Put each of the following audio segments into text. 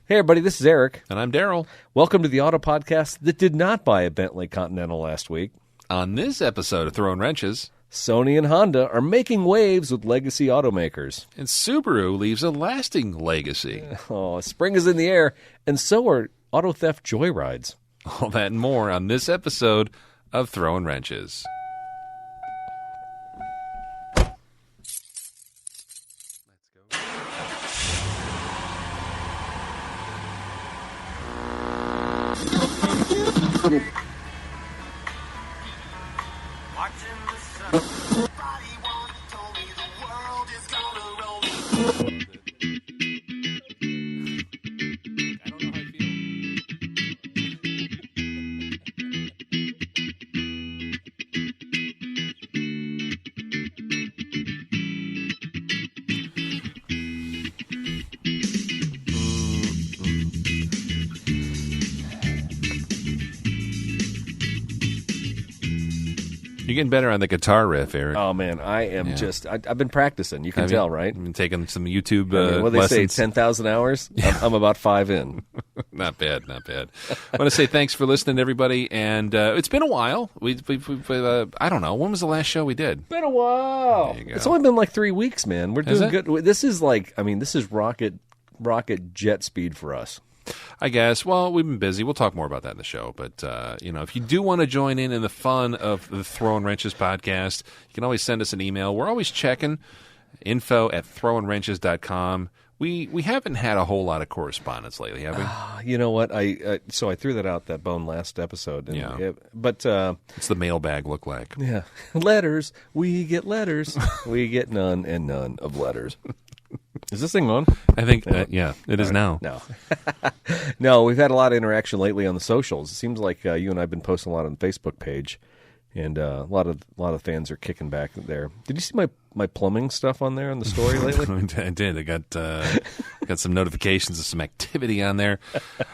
Hey, everybody, this is Eric. And I'm Daryl. Welcome to the Auto Podcast that did not buy a Bentley Continental last week. On this episode of Throwin Wrenches, Sony and Honda are making waves with legacy automakers. and Subaru leaves a lasting legacy. Oh, spring is in the air, and so are auto theft joyrides. All that and more on this episode of Throwin Wrenches. You're getting better on the guitar riff, Eric. Oh, man, I am I've been practicing. You can tell, right? I've been taking some YouTube what do they say, lessons. 10,000 hours? I'm about 5 in. Not bad, not bad. I want to say thanks for listening, everybody. And it's been a while. We've I don't know. When was the last show we did? Been a while. There you go. It's only been like 3 weeks, man. We're Has doing it? good. This is this is rocket jet speed for us. I guess. Well, we've been busy. We'll talk more about that in the show. But, if you do want to join in the fun of the Throwin Wrenches podcast, you can always send us an email. We're always checking info@throwinwrenches.com. We haven't had a whole lot of correspondence lately, have we? You know what? I threw that bone last episode. And Yeah. But What's the mailbag look like? yeah, letters. We get letters. We get none and none of letters. Is this thing on? I think, it is now. No. No, we've had a lot of interaction lately on the socials. It seems like you and I have been posting a lot on the Facebook page, and a lot of fans are kicking back there. Did you see my plumbing stuff on there on the story lately? I did. I got some notifications of some activity on there.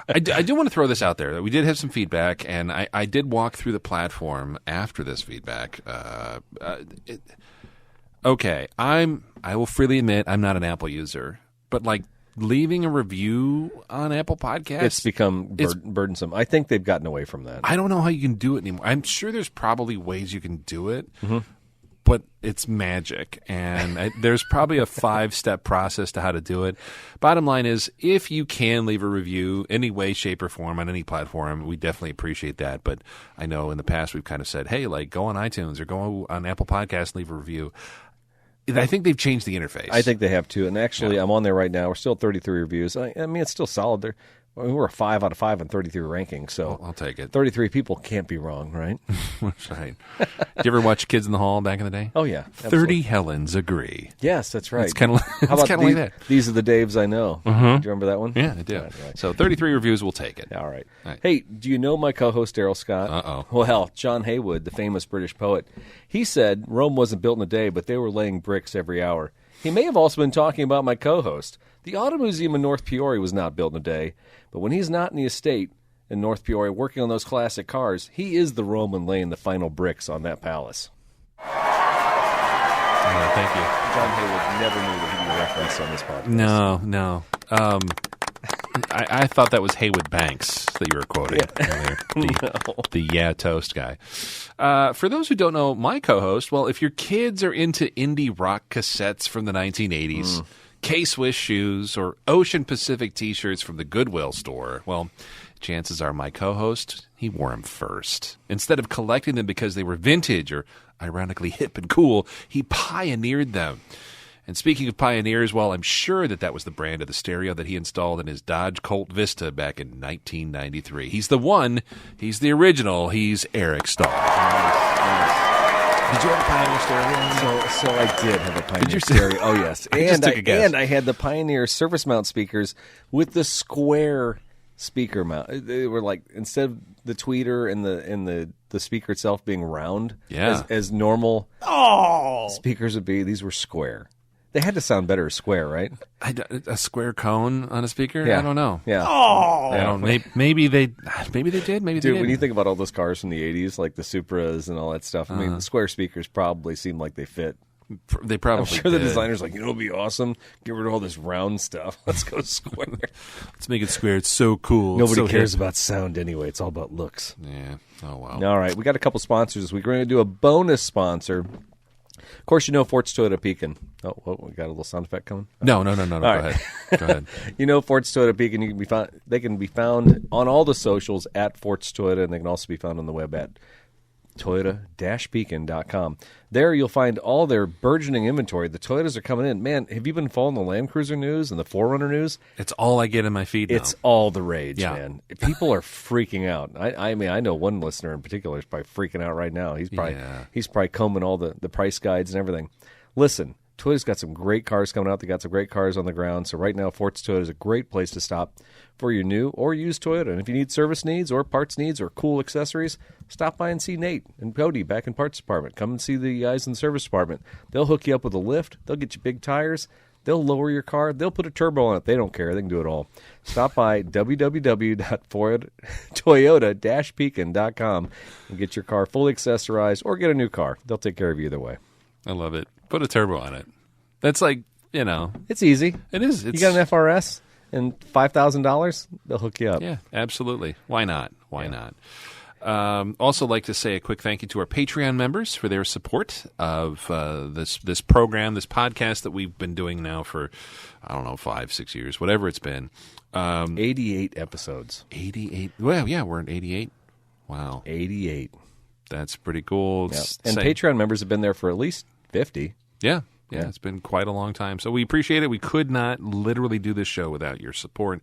I do want to throw this out there. We did have some feedback, and I did walk through the platform after this feedback. Okay, I will freely admit I'm not an Apple user, but leaving a review on Apple Podcasts, It's become burdensome. I think they've gotten away from that. I don't know how you can do it anymore. I'm sure there's probably ways you can do it, but it's magic, and there's probably a 5-step process to how to do it. Bottom line is, if you can leave a review any way, shape, or form on any platform, we definitely appreciate that. But I know in the past we've kind of said, hey, go on iTunes or go on Apple Podcasts and leave a review. I think they've changed the interface. I think they have too. And actually, I'm on there right now. We're still at 33 reviews. I mean, it's still solid. We're a 5 out of 5 on 33 rankings. So I'll take it. 33 people can't be wrong, right? That's right. Did you ever watch Kids in the Hall back in the day? Oh, yeah. 30 Helens agree. Yes, that's right. It's kind of How about like that. These are the Daves I know. Do you remember that one? Yeah, I do. Right. So 33 reviews, we'll take it. All right. All right. Hey, do you know my co-host Daryl Scott? Uh-oh. Well, John Haywood, the famous British poet, he said Rome wasn't built in a day, but they were laying bricks every hour. He may have also been talking about my co-host. The Auto Museum in North Peoria was not built in a day, but when he's not in the estate in North Peoria working on those classic cars, he is the Roman laying the final bricks on that palace. Thank you. John Haywood never knew that he'd be referenced on this podcast. No. I thought that was Haywood Banks that you were quoting earlier. The Yeah Toast guy. For those who don't know, my co-host, well, if your kids are into indie rock cassettes from the 1980s, K-Swiss shoes, or Ocean Pacific t-shirts from the Goodwill store, well, chances are my co-host, he wore them first. Instead of collecting them because they were vintage or ironically hip and cool, he pioneered them. And speaking of pioneers, well, I'm sure that was the brand of the stereo that he installed in his Dodge Colt Vista back in 1993. He's the one. He's the original. He's Eric Stahl. Nice. Did you have a Pioneer stereo? So I did have a Pioneer stereo. Oh, yes. And I had the Pioneer surface mount speakers with the square speaker mount. They were like, instead of the tweeter and the speaker itself being round, as normal speakers would be, these were square. They had to sound better as square, right? A square cone on a speaker? Yeah. I don't know. Yeah. Maybe they did. Maybe they Dude, didn't. when you think about all those cars from the 80s, like the Supras and all that stuff, I mean, the square speakers probably seem like they fit They probably I'm sure the designer's like, it'll be awesome. Get rid of all this round stuff. Let's go square. Let's make it square. It's so cool. Nobody cares about sound anyway. It's all about looks. Yeah. Oh, wow. All right. We got a couple sponsors this week. We're going to do a bonus sponsor. Of course, Fort's Toyota Pekin. Oh, we got a little sound effect coming? No. Go ahead. Go ahead. Fort's Toyota Pekin. They can be found on all the socials at Fort's Toyota, and they can also be found on the web at Toyota-Pekin.com. There you'll find all their burgeoning inventory. The Toyotas are coming in. Man, have you been following the Land Cruiser news and the 4Runner news? It's all I get in my feed now. It's all the rage, man. People are freaking out. I mean, I know one listener in particular is probably freaking out right now. He's probably combing all the price guides and everything. Listen, Toyota's got some great cars coming out. They got some great cars on the ground. So right now, Fort's Toyota is a great place to stop for your new or used Toyota. And if you need service needs or parts needs or cool accessories, stop by and see Nate and Cody back in parts department. Come and see the guys in the service department. They'll hook you up with a lift. They'll get you big tires. They'll lower your car. They'll put a turbo on it. They don't care. They can do it all. Stop by www.toyota-pekin.com and get your car fully accessorized or get a new car. They'll take care of you either way. I love it. Put a turbo on it. That's like, It's easy. It is. You got an FRS and $5,000, they'll hook you up. Yeah, absolutely. Why not? Why not? Also like to say a quick thank you to our Patreon members for their support of this program, this podcast that we've been doing now for, 5-6 years, whatever it's been. 88 episodes. 88. Well, yeah, we're at 88. Wow. 88. That's pretty cool. Yep. And Patreon members have been there for at least 50. Yeah, it's been quite a long time. So we appreciate it. We could not literally do this show without your support,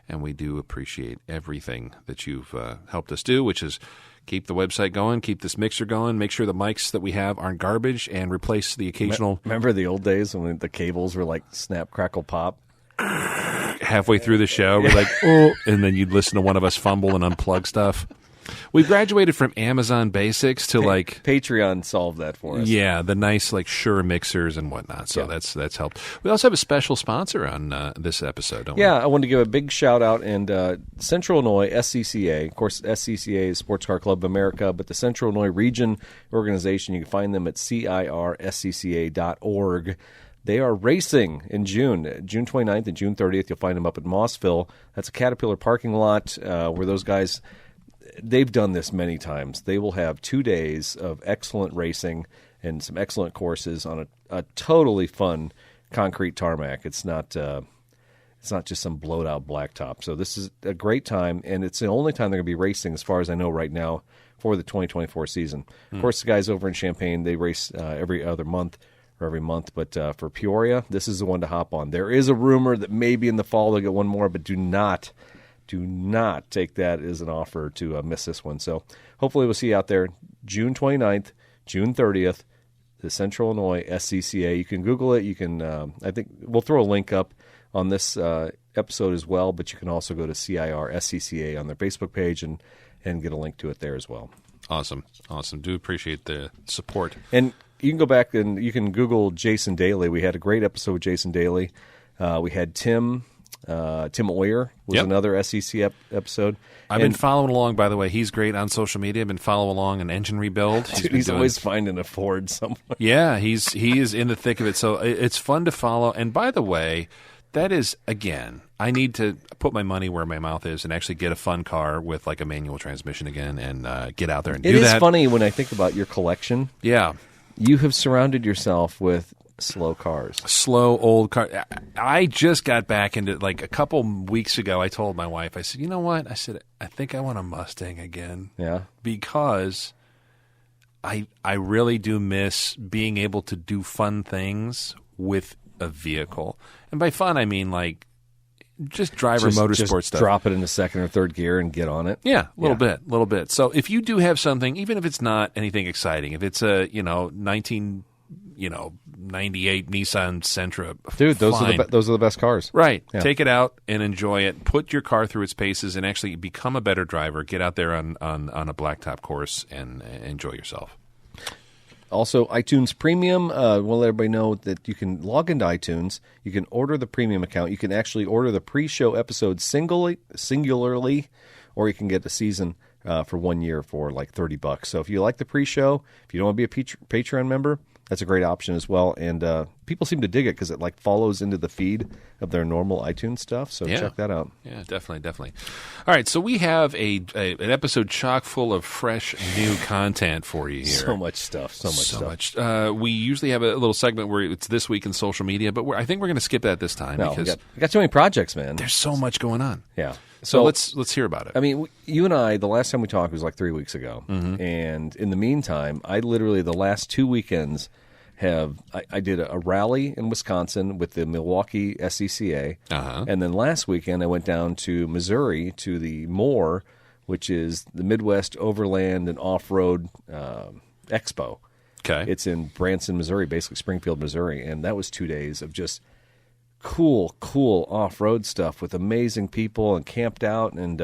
and we do appreciate everything that you've helped us do, which is keep the website going, keep this mixer going, make sure the mics that we have aren't garbage, and replace the occasional... Remember the old days when the cables were like snap, crackle, pop? Halfway through the show, we're like, oh, and then you'd listen to one of us fumble and unplug stuff. We graduated from Amazon Basics to Patreon solved that for us. Yeah, the nice Shure mixers and whatnot. So that's helped. We also have a special sponsor on this episode, don't we? Yeah, I wanted to give a big shout out and Central Illinois SCCA. Of course, SCCA is Sports Car Club of America, but the Central Illinois Region organization, you can find them at cirscca.org. They are racing in June 29th and June 30th. You'll find them up at Mossville. That's a Caterpillar parking lot where those guys. They've done this many times. They will have 2 days of excellent racing and some excellent courses on a totally fun concrete tarmac. It's not just some blowed out blacktop. So this is a great time, and it's the only time they're going to be racing, as far as I know right now, for the 2024 season. Of course, the guys over in Champaign, they race every other month or every month. But for Peoria, this is the one to hop on. There is a rumor that maybe in the fall they'll get one more, but do not take that as an offer to miss this one. So hopefully we'll see you out there June 29th, June 30th, the Central Illinois SCCA. You can Google it. You can, I think we'll throw a link up on this episode as well, but you can also go to CIR SCCA on their Facebook page and get a link to it there as well. Awesome. Do appreciate the support. And you can go back and you can Google Jason Daly. We had a great episode with Jason Daly. We had Tim Oyer was another SEC episode. I've been following along, by the way. He's great on social media. I've been following along an engine rebuild. He's always finding a Ford somewhere. Yeah, he is in the thick of it. So it's fun to follow. And by the way, that is, again, I need to put my money where my mouth is and actually get a fun car with a manual transmission again and get out there and do that. It is funny when I think about your collection. Yeah. You have surrounded yourself with slow cars. Slow, old cars. I just got back into a couple weeks ago. I told my wife, I said, you know what? I said, I think I want a Mustang again. Yeah. Because I really do miss being able to do fun things with a vehicle. And by fun, I mean just driver motorsport stuff. Drop it into second or third gear and get on it. Yeah, a little bit. So if you do have something, even if it's not anything exciting, if it's a 98 Nissan Sentra. Dude, those are the best cars. Right. Yeah. Take it out and enjoy it. Put your car through its paces and actually become a better driver. Get out there on a blacktop course and enjoy yourself. Also, iTunes Premium. We'll let everybody know that you can log into iTunes. You can order the premium account. You can actually order the pre-show episode singularly, or you can get the season for 1 year for $30. So if you like the pre-show, if you don't want to be a Patreon member, That's a great option as well, and people seem to dig it because it like follows into the feed of their normal iTunes stuff. So check that out. Yeah, definitely. All right, so we have an episode chock full of fresh new content for you here. So much stuff. We usually have a little segment where it's This Week in Social Media, but I think we're going to skip that this time because we got too many projects, man. There's so much going on. Yeah. So let's hear about it. I mean, you and I, the last time we talked was like 3 weeks ago, and in the meantime, I literally the last 2 weekends I did a rally in Wisconsin with the Milwaukee SCCA, and then last weekend I went down to Missouri to the MOOR, which is the Midwest Overland and Off-Road Expo. Okay. It's in Branson, Missouri, basically Springfield, Missouri, and that was 2 days of just cool off-road stuff with amazing people and camped out and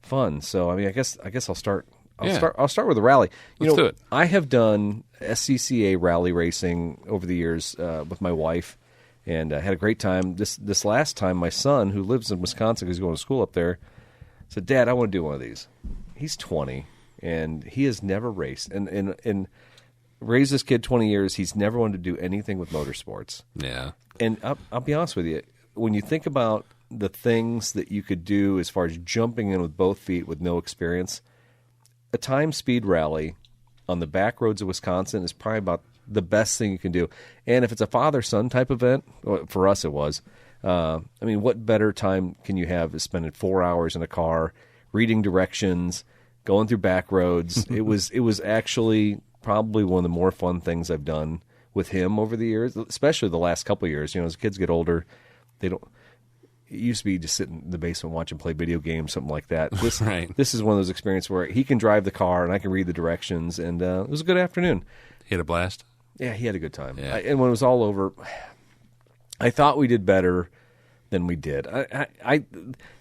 fun. So I mean, I guess I'll start. I'll start with the rally. Let's do it. I have done SCCA rally racing over the years with my wife, and had a great time. This last time, my son, who lives in Wisconsin because he's going to school up there, said, "Dad, I want to do one of these." He's 20, and he has never raced. And raised this kid 20 years, he's never wanted to do anything with motorsports. Yeah. And I'll be honest with you, when you think about the things that you could do as far as jumping in with both feet with no experience, a time speed rally on the back roads of Wisconsin is probably about the best thing you can do. And if it's a father-son type event, for us it was, I mean, what better time can you have is spending 4 hours in a car, reading directions, going through back roads. It was actually probably one of the more fun things I've done with him over the years, especially the last couple of years. As kids get older, they don't. It used to be just sitting in the basement watching play video games, something like that. This is one of those experiences where he can drive the car and I can read the directions, and it was a good afternoon. He had a blast? Yeah, he had a good time. Yeah. And when it was all over, I thought we did better than we did.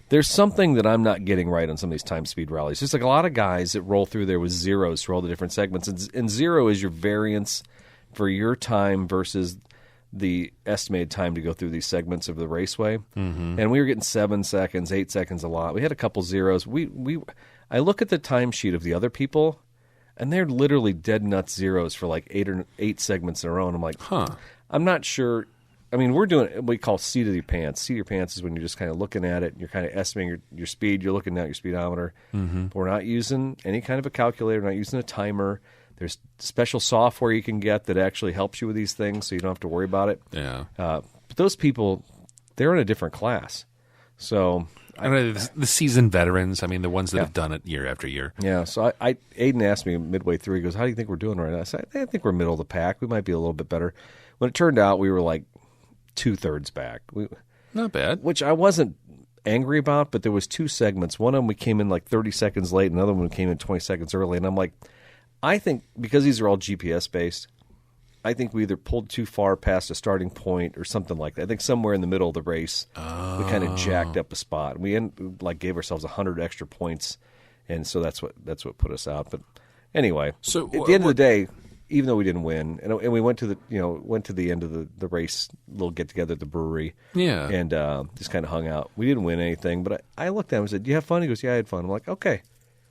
There's something that I'm not getting right on some of these time speed rallies. There's like a lot of guys that roll through there with zeros for all the different segments, and zero is your variance for your time versus the estimated time to go through these segments of the raceway. And we were getting 7 seconds, 8 seconds a lot. We had a couple zeros. I look at the timesheet of the other people, and they're literally dead nuts zeros for like 8 segments in a row. And I'm like, I'm not sure. I mean, we're doing what we call seat of your pants. Seat of your pants is when you're just kind of looking at it, and you're kind of estimating your speed. You're looking at your speedometer. But we're not using any kind of a calculator. We're not using a timer. There's special software you can get that actually helps you with these things, so you don't have to worry about it. Yeah. But those people, they're in a different class. So the seasoned veterans, I mean, the ones that have done it year after year. Yeah. So Aiden asked me midway through, he goes, "How do you think we're doing right now?" I said, "I think we're middle of the pack. We might be a little bit better." When it turned out, we were like 2/3 back. Not bad. Which I wasn't angry about, but there was 2 segments. One of them we came in like 30 seconds late, another one we came in 20 seconds early, and I'm like, I think because these are all GPS based, I think we either pulled too far past a starting point or something like that. I think somewhere in the middle of the race, we kind of jacked up a spot. We gave ourselves 100 extra points, and so that's what put us out. But anyway, so at the end of the day, even though we didn't win, and we went to the end of the race, little get together at the brewery, and just kind of hung out. We didn't win anything, but I looked at him and said, "Do you have fun?" He goes, "Yeah, I had fun." I'm like, "Okay."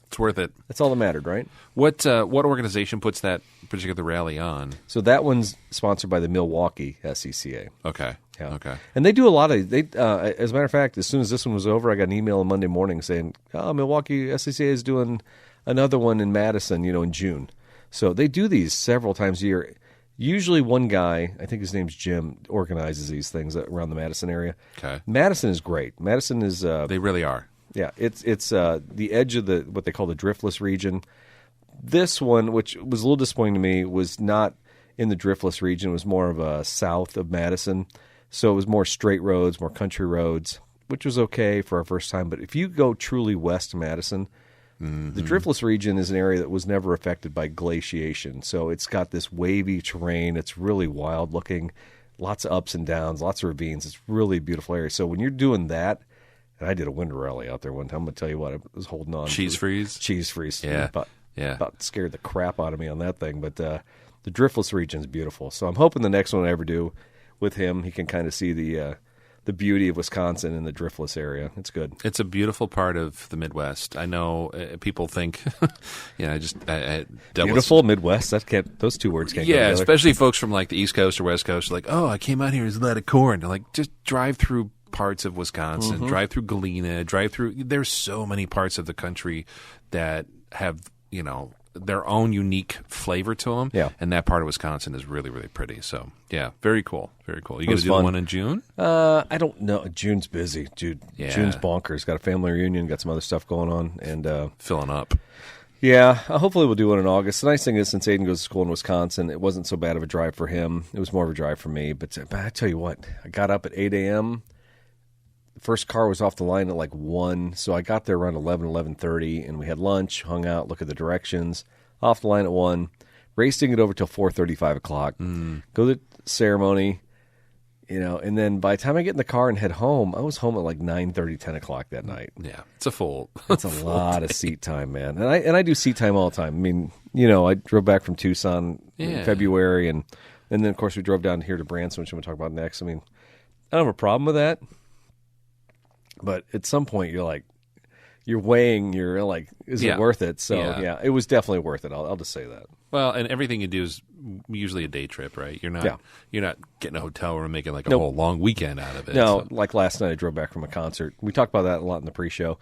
It's worth it. That's all that mattered, right? What organization puts that particular rally on? So that one's sponsored by the Milwaukee SCCA. Okay. Yeah. Okay. And they do a lot of as a matter of fact, as soon as this one was over, I got an email on Monday morning saying, Milwaukee SCCA is doing another one in Madison, in June. So they do these several times a year. Usually one guy, I think his name's Jim, organizes these things around the Madison area. Okay. Madison is great. Madison is they really are. Yeah, it's the edge of what they call the driftless region. This one, which was a little disappointing to me, was not in the driftless region. It was more of a south of Madison, so it was more straight roads, more country roads, which was okay for our first time. But if you go truly west of Madison, the driftless region is an area that was never affected by glaciation. So it's got this wavy terrain. It's really wild looking, lots of ups and downs, lots of ravines. It's really a beautiful area. So when you're doing that, and I did a winter rally out there one time. I'm going to tell you what, I was holding on. Cheese freeze? Cheese freeze. Yeah. About scared the crap out of me on that thing. But the driftless region is beautiful. So I'm hoping the next one I ever do with him, he can kind of see the the beauty of Wisconsin and the driftless area. It's good. It's a beautiful part of the Midwest. I know people think, beautiful Midwest. Those two words can't go together. Especially folks from like the East Coast or West Coast are like, oh, I came out here, there's a lot of corn. They're like, just drive through parts of Wisconsin, drive through Galena, there's so many parts of the country that have, their own unique flavor to them. Yeah. And that part of Wisconsin is really, really pretty. So, yeah, very cool. Very cool. You going to do the one in June? I don't know. June's busy. June's bonkers. Got a family reunion, got some other stuff going on. And filling up. Yeah, hopefully we'll do one in August. The nice thing is, since Aiden goes to school in Wisconsin, it wasn't so bad of a drive for him. It was more of a drive for me. But I tell you what, I got up at 8 a.m., first car was off the line at like 1, so I got there around 11:30, and we had lunch, hung out, look at the directions, off the line at 1, racing it over till 4:30, 5 o'clock, go to the ceremony, and then by the time I get in the car and head home, I was home at like 9:30, 10 o'clock that night. Yeah, it's a lot of seat time, man. And I do seat time all the time. I mean, I drove back from Tucson in February, and then, of course, we drove down here to Branson, which I'm going to talk about next. I mean, I don't have a problem with that. But at some point, you're weighing, is it worth it? So, yeah, it was definitely worth it. I'll just say that. Well, and everything you do is usually a day trip, right? You're not getting a hotel room and making like a whole long weekend out of it. No, like last night I drove back from a concert. We talked about that a lot in the pre-show.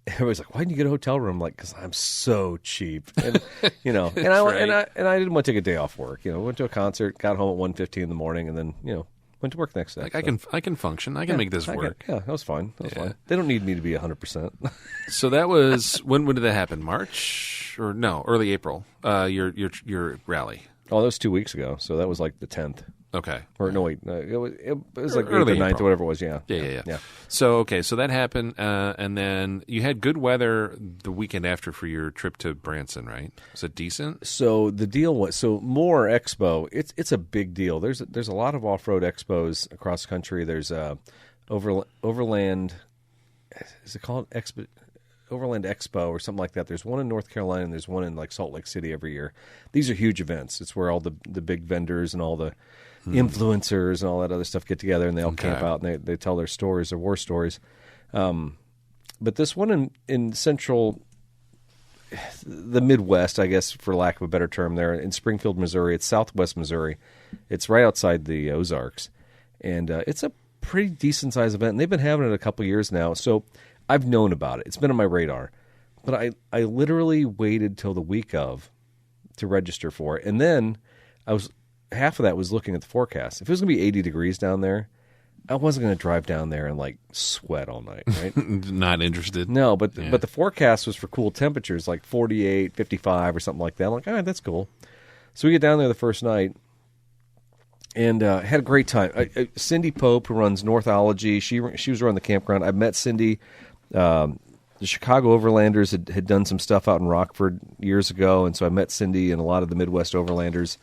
Everybody's like, why didn't you get a hotel room? I'm like, because I'm so cheap. And, and I didn't want to take a day off work. Went to a concert, got home at 1:15 in the morning, and then, went to work the next day. I can function. I can make this work. That was fine. Fine. They don't need me to be 100%. So that was when did that happen? March or no? Early April. Your rally. Oh, that was 2 weeks ago. So that was like the 10th. Okay. Or no, wait. It was like early 9th or whatever it was. Yeah. So so that happened, and then you had good weather the weekend after for your trip to Branson, right? Was it decent? So the deal was More Expo. It's a big deal. There's a lot of off-road expos across the country. There's Overland. Is it called Overland Expo or something like that? There's one in North Carolina and there's one in like Salt Lake City every year. These are huge events. It's where all the big vendors and all the influencers and all that other stuff get together, and they all camp out and they tell their stories, their war stories. But this one in the Midwest, I guess, for lack of a better term, there in Springfield, Missouri. It's southwest Missouri. It's right outside the Ozarks, and it's a pretty decent sized event. And they've been having it a couple years now, so I've known about it. It's been on my radar, but I literally waited till the week of to register for it, and then half of that was looking at the forecast. If it was going to be 80 degrees down there, I wasn't going to drive down there and like sweat all night, right? Not interested. No, but the forecast was for cool temperatures, like 48, 55 or something like that. I'm like, all right, that's cool. So we get down there the first night and had a great time. Cindy Pope, who runs Northology, she was running the campground. I met Cindy. The Chicago Overlanders had done some stuff out in Rockford years ago, and so I met Cindy and a lot of the Midwest Overlanders.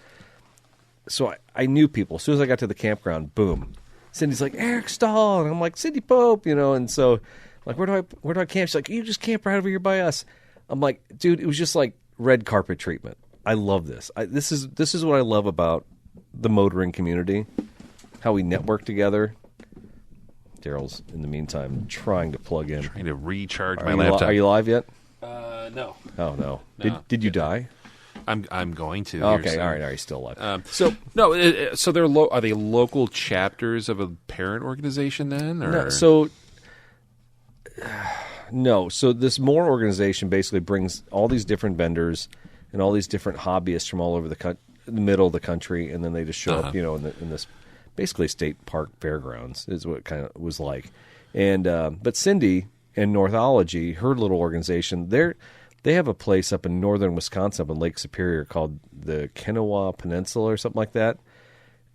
So I knew people. As soon as I got to the campground, boom. Cindy's like, Eric Stahl. And I'm like, Cindy Pope, and so like, where do I camp? She's like, you just camp right over here by us. I'm like, dude, it was just like red carpet treatment. I love this. This is what I love about the motoring community, how we network together. Daryl's, in the meantime, trying to plug in. Trying to recharge my laptop. Are you live yet? No. Oh, no. Did you die? I'm going to. Okay, all right, still alive. So they're are they local chapters of a parent organization then? Or? No, so this More organization basically brings all these different vendors and all these different hobbyists from all over the middle of the country, and then they just show up, in this basically state park fairgrounds is what it kind of was like. And but Cindy and Northology, her little organization, they have a place up in northern Wisconsin, up in Lake Superior, called the Kennewaw Peninsula or something like that.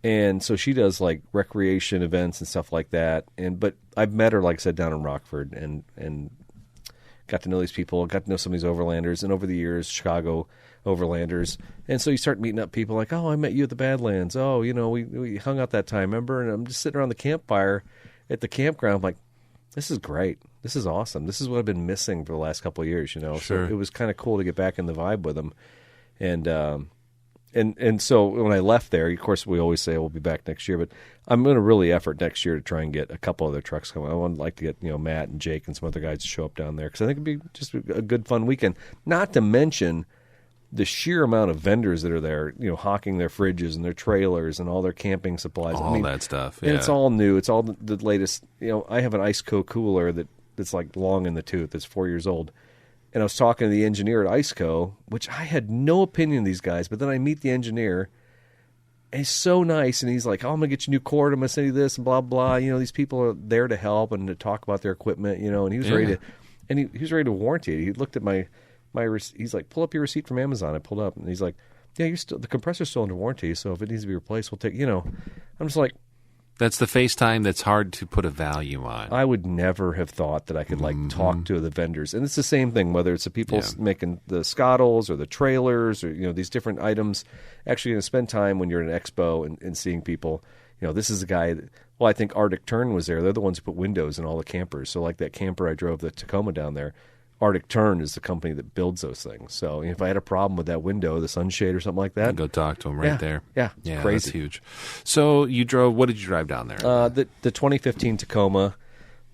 And so she does like recreation events and stuff like that. But I've met her, like I said, down in Rockford, and got to know these people, got to know some of these overlanders, and over the years, Chicago overlanders. And so you start meeting up people like, oh, I met you at the Badlands. Oh, we hung out that time, remember? And I'm just sitting around the campfire at the campground. I'm like, this is great. This is awesome. This is what I've been missing for the last couple of years, Sure. So it was kind of cool to get back in the vibe with them. And And so when I left there, of course, we always say we'll be back next year, but I'm going to really effort next year to try and get a couple other trucks coming. I would like to get Matt and Jake and some other guys to show up down there because I think it'd be just a good, fun weekend. Not to mention the sheer amount of vendors that are there, hawking their fridges and their trailers and all their camping supplies. All that stuff. Yeah. And it's all new. It's all the latest. I have an Iceco cooler that's like long in the tooth. It's 4 years old. And I was talking to the engineer at Iceco, which I had no opinion of these guys, but then I meet the engineer, and he's so nice, and he's like, I'm going to get you a new cord, I'm going to send you this, and blah, blah. These people are there to help and to talk about their equipment, and he was ready to, and he was ready to warranty it. He looked at my he's like, pull up your receipt from Amazon. I pulled up, and he's like, yeah, the compressor's still under warranty, so if it needs to be replaced, we'll take, I'm just like, that's the FaceTime that's hard to put a value on. I would never have thought that I could talk to the vendors. And it's the same thing, whether it's the people making the scottles or the trailers or, these different items. Actually, going to spend time when you're at an expo and seeing people. This is a guy I think Arctic Tern was there. They're the ones who put windows in all the campers. So like that camper I drove, the Tacoma down there, Arctic Tern is the company that builds those things. So if I had a problem with that window, the sunshade or something like that, go talk to them there. Yeah, crazy. That's huge. So you drove. What did you drive down there? The 2015 Tacoma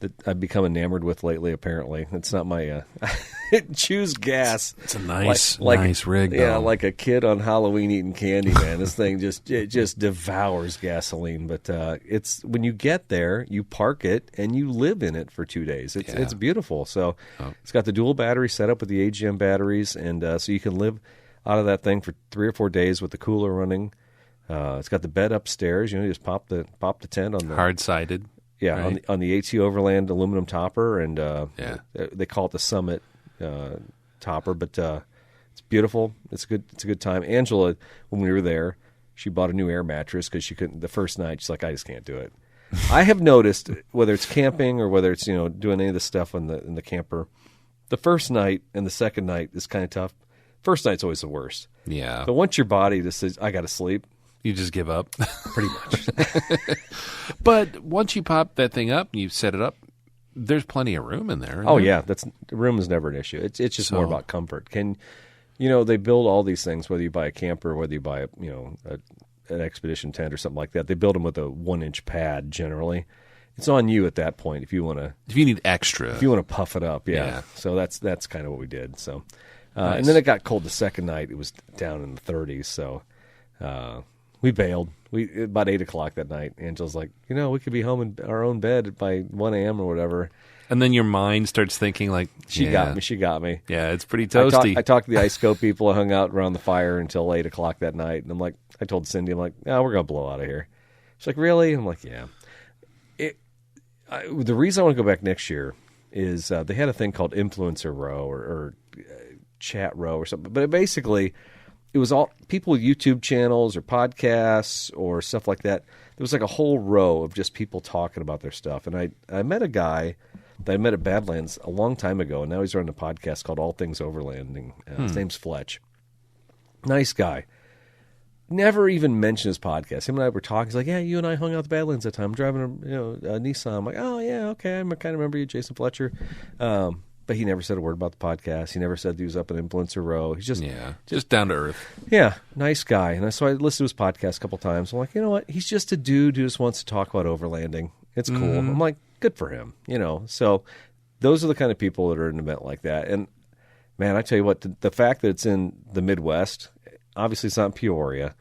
that I've become enamored with lately. Apparently, it's not my. It chews gas. It's a nice rig. Though. Yeah, like a kid on Halloween eating candy. Man, this thing just devours gasoline. But it's when you get there, you park it and you live in it for 2 days. It's beautiful. So It's got the dual battery setup with the AGM batteries, and so you can live out of that thing for 3 or 4 days with the cooler running. It's got the bed upstairs. You just pop the tent on the hard sided. Yeah, right? on the AT Overland aluminum topper, and they call it the Summit topper, but it's beautiful. It's a good time. Angela, when we were there, she bought a new air mattress because she couldn't. The first night, she's like, I just can't do it. I have noticed whether it's camping or whether it's doing any of the stuff in the camper, the first night and the second night is kind of tough. First night's always the worst. Yeah, but once your body just says, I got to sleep. You just give up. Pretty much. But once you pop that thing up and you set it up, there's plenty of room in there. Yeah, the room is never an issue. It's just more about comfort. They build all these things, whether you buy a camper or whether you buy an expedition tent or something like that. They build them with a 1-inch pad generally. It's on you at that point if you need extra. If you want to puff it up, yeah. So that's kind of what we did. So nice. And then it got cold the second night. It was down in the 30s, so we bailed. About 8 o'clock that night, Angela's like, we could be home in our own bed by 1 a.m. or whatever. And then your mind starts thinking like, She got me. Yeah, it's pretty toasty. I talked to the Iceco people. I hung out around the fire until 8 o'clock that night. And I told Cindy, we're going to blow out of here. She's like, really? I'm like, yeah. The reason I want to go back next year is they had a thing called Influencer Row or Chat Row or something. But it was all people with YouTube channels or podcasts or stuff like that. There was like a whole row of just people talking about their stuff. And I met a guy that I met at Badlands a long time ago, and now he's running a podcast called All Things Overlanding. His name's Fletch. Nice guy. Never even mentioned his podcast. Him and I were talking. He's like, yeah, you and I hung out at the Badlands that time. I'm driving a Nissan. I'm like, oh, yeah, okay. I kind of remember you, Jason Fletcher. But he never said a word about the podcast. He never said he was up in Influencer Row. He's just down to earth. Yeah, nice guy. And so I listened to his podcast a couple times. I'm like, you know what? He's just a dude who just wants to talk about overlanding. It's cool. Mm-hmm. I'm like, good for him. So those are the kind of people that are at an event like that. And man, I tell you what, the fact that it's in the Midwest, obviously it's not in Peoria,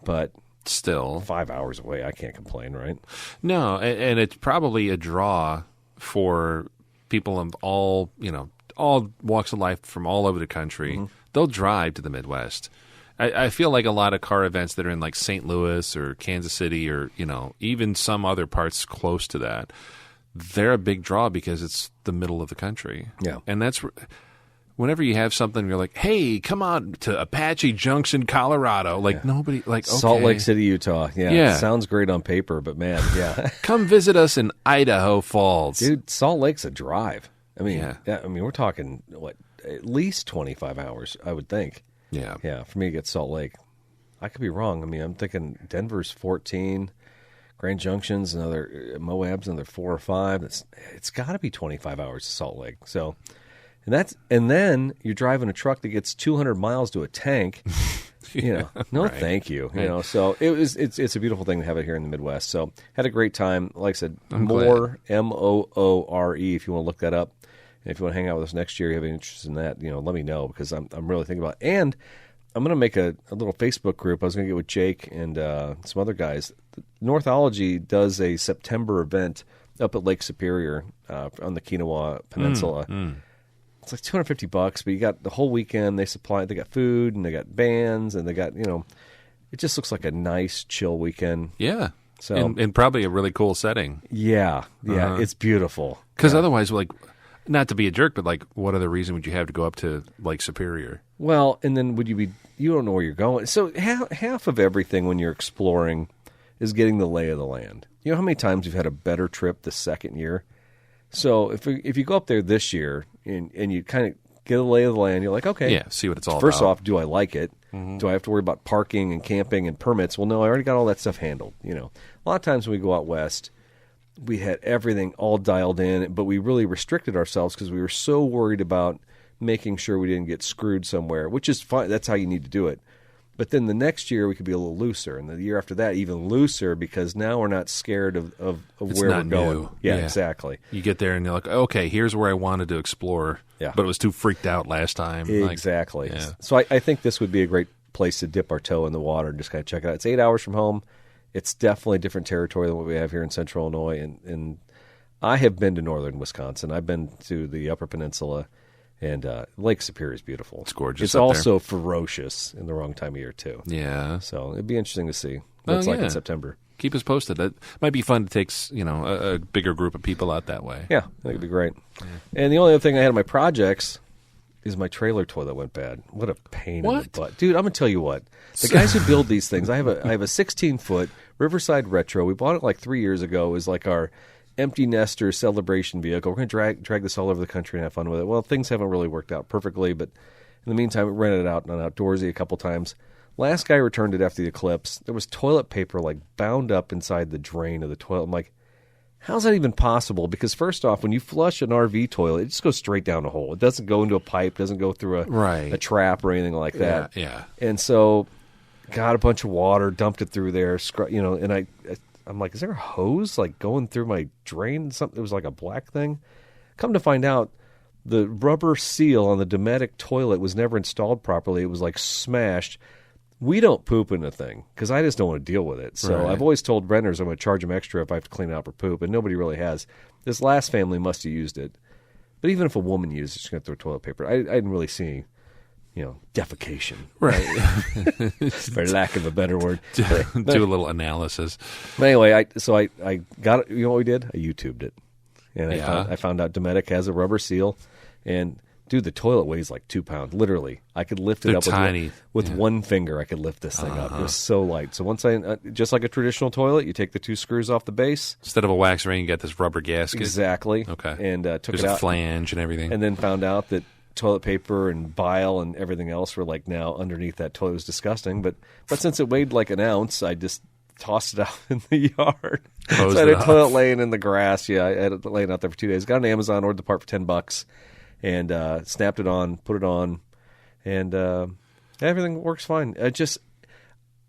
but still 5 hours away. I can't complain, right? No, and it's probably a draw for people of all walks of life from all over the country. Mm-hmm. They'll drive to the Midwest. I feel like a lot of car events that are in like St. Louis or Kansas City or even some other parts close to that, they're a big draw because it's the middle of the country. Yeah, and that's whenever you have something, you're like, hey, come on to Apache Junction, Colorado. Nobody okay. Salt Lake City, Utah. Yeah. Sounds great on paper, but man, yeah. Come visit us in Idaho Falls. Dude, Salt Lake's a drive. We're talking, at least 25 hours, I would think. Yeah. Yeah, for me to get Salt Lake. I could be wrong. I'm thinking Denver's 14, Grand Junction's Moab's another 4 or 5. It's got to be 25 hours to Salt Lake. So... And then you're driving a truck that gets 200 miles to a tank, No, right. Thank you. Right. So it's a beautiful thing to have it here in the Midwest. So had a great time. Like I said, Moore, Moore, if you want to look that up. And if you want to hang out with us next year, you have any interest in that, let me know, because I'm really thinking about it. And I'm going to make a little Facebook group. I was going to get with Jake and some other guys. Northology does a September event up at Lake Superior on the Kinawa Peninsula. It's like $250, but you got the whole weekend. They got food and they got bands and they got, it just looks like a nice, chill weekend. Yeah. So in probably a really cool setting. Yeah. It's beautiful. Because otherwise, not to be a jerk, but what other reason would you have to go up to Lake Superior? Well, and then you don't know where you're going. So half of everything when you're exploring is getting the lay of the land. You know how many times you've had a better trip the second year? So if you go up there this year and you kind of get a lay of the land, you're like, okay. Yeah, see what it's all First about. off, do I like it? Mm-hmm. Do I have to worry about parking and camping and permits? Well, no, I already got all that stuff handled. A lot of times when we go out west, we had everything all dialed in, but we really restricted ourselves because we were so worried about making sure we didn't get screwed somewhere, which is fine. That's how you need to do it. But then the next year we could be a little looser, and the year after that even looser, because now we're not scared of where we're going. New. Yeah, exactly. You get there and you're like, okay, here's where I wanted to explore, but it was too freaked out last time. Exactly. So I think this would be a great place to dip our toe in the water and just kind of check it out. It's 8 hours from home. It's definitely different territory than what we have here in Central Illinois, and I have been to northern Wisconsin. I've been to the Upper Peninsula. And Lake Superior is beautiful. It's gorgeous. It's also ferocious in the wrong time of year, too. Yeah. So it'd be interesting to see what it's like in September. Keep us posted. That might be fun to take a bigger group of people out that way. Yeah, I think it'd be great. Yeah. And the only other thing I had in my projects is my trailer toilet went bad. What a pain in the butt. Dude, I'm going to tell you what. The guys who build these things, I have a 16-foot Riverside Retro. We bought it 3 years ago. It was our empty nester celebration vehicle. We're going to drag this all over the country and have fun with it. Well, things haven't really worked out perfectly, but in the meantime, we rented it out on Outdoorsy a couple times. Last guy returned it after the eclipse. There was toilet paper bound up inside the drain of the toilet. I'm like, how's that even possible? Because first off, when you flush an RV toilet, it just goes straight down a hole. It doesn't go into a pipe, doesn't go through a trap or anything like that. Yeah. And so got a bunch of water, dumped it through there, and I'm like, is there a hose going through my drain? Something. It was like a black thing. Come to find out, the rubber seal on the Dometic toilet was never installed properly. It was smashed. We don't poop in the thing because I just don't want to deal with it. So I've always told renters I'm going to charge them extra if I have to clean it out for poop, and nobody really has. This last family must have used it. But even if a woman used it, she's going to throw toilet paper. I didn't really see defecation. Right. For lack of a better word. Do a little analysis. But anyway, I got it. You know what we did? I YouTubed it. And I found out Dometic has a rubber seal. And, dude, the toilet weighs 2 pounds. Literally. I could lift it up tiny. with one finger. I could lift this thing up. It was so light. So once just like a traditional toilet, you take the 2 screws off the base. Instead of a wax ring, you got this rubber gasket. Exactly. Okay. And took There's it out. A flange and everything. And then found out that toilet paper and bile and everything else were now underneath that toilet. It was disgusting, but since it weighed an ounce, I just tossed it out in the yard. So I had a toilet laying in the grass. Yeah, I had it laying out there for 2 days. Got on Amazon, ordered the part for $10, and snapped it on, put it on, and everything works fine.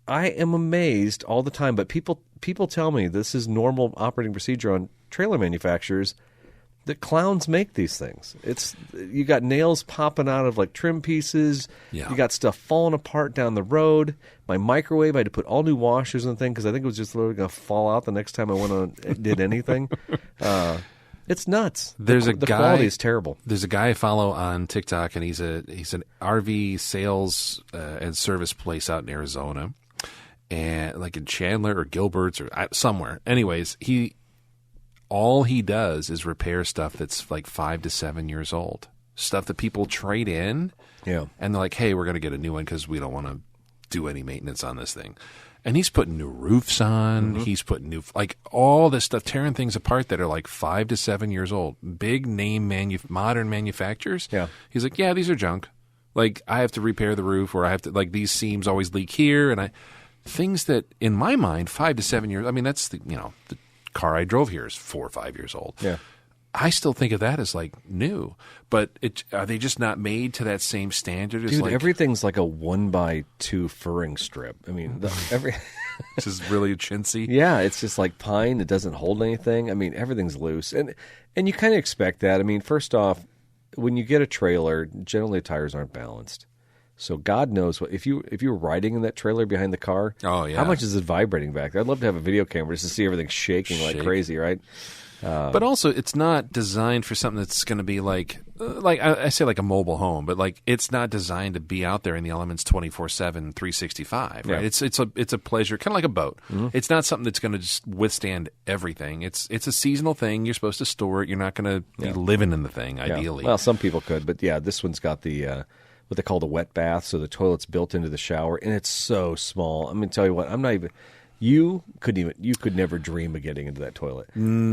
I am amazed all the time, but people tell me this is normal operating procedure on trailer manufacturers. that clowns make these things. You got nails popping out of like trim pieces. Yeah. You got stuff falling apart down the road. My microwave, I had to put all new washers and things because I think it was just literally going to fall out the next time I went on did anything. It's nuts. The quality is terrible. There's a guy I follow on TikTok, and he's an RV sales and service place out in Arizona, and like in Chandler or Gilbert's or somewhere. Anyways, all he does is repair stuff that's like 5 to 7 years old, stuff that people trade in. Yeah, and they're like, "Hey, we're going to get a new one because we don't want to do any maintenance on this thing." And he's putting new roofs on. Mm-hmm. He's putting like all this stuff, tearing things apart that are like 5 to 7 years old. Big name modern manufacturers. Yeah. He's like, yeah, these are junk. Like I have to repair the roof, or I have to these seams always leak here, and things that in my mind 5 to 7 years. I mean, that's the car I drove here is 4 or 5 years old. Yeah. I still think of that as like new, but are they just not made to that same standard? As Dude, everything's like a 1x2 furring strip. I mean, this is really chintzy. Yeah, it's just like pine. It doesn't hold anything. I mean, everything's loose, and you kind of expect that. I mean, first off, when you get a trailer, generally the tires aren't balanced. So God knows what if you're riding in that trailer behind the car. Oh yeah, how much is it vibrating back there? I'd love to have a video camera just to see everything shaking like crazy, right? But also, it's not designed for something that's going to be like I say like a mobile home, but like it's not designed to be out there in the elements 24/7, 365. Right? Yeah. It's a pleasure, kind of like a boat. Mm-hmm. It's not something that's going to just withstand everything. It's a seasonal thing. You're supposed to store it. You're not going to be living in the thing. Ideally, well, some people could, but yeah, this one's got the what they call the wet bath, so the toilet's built into the shower, and it's so small. I'm going to tell you what, I'm not even. You could never dream of getting into that toilet.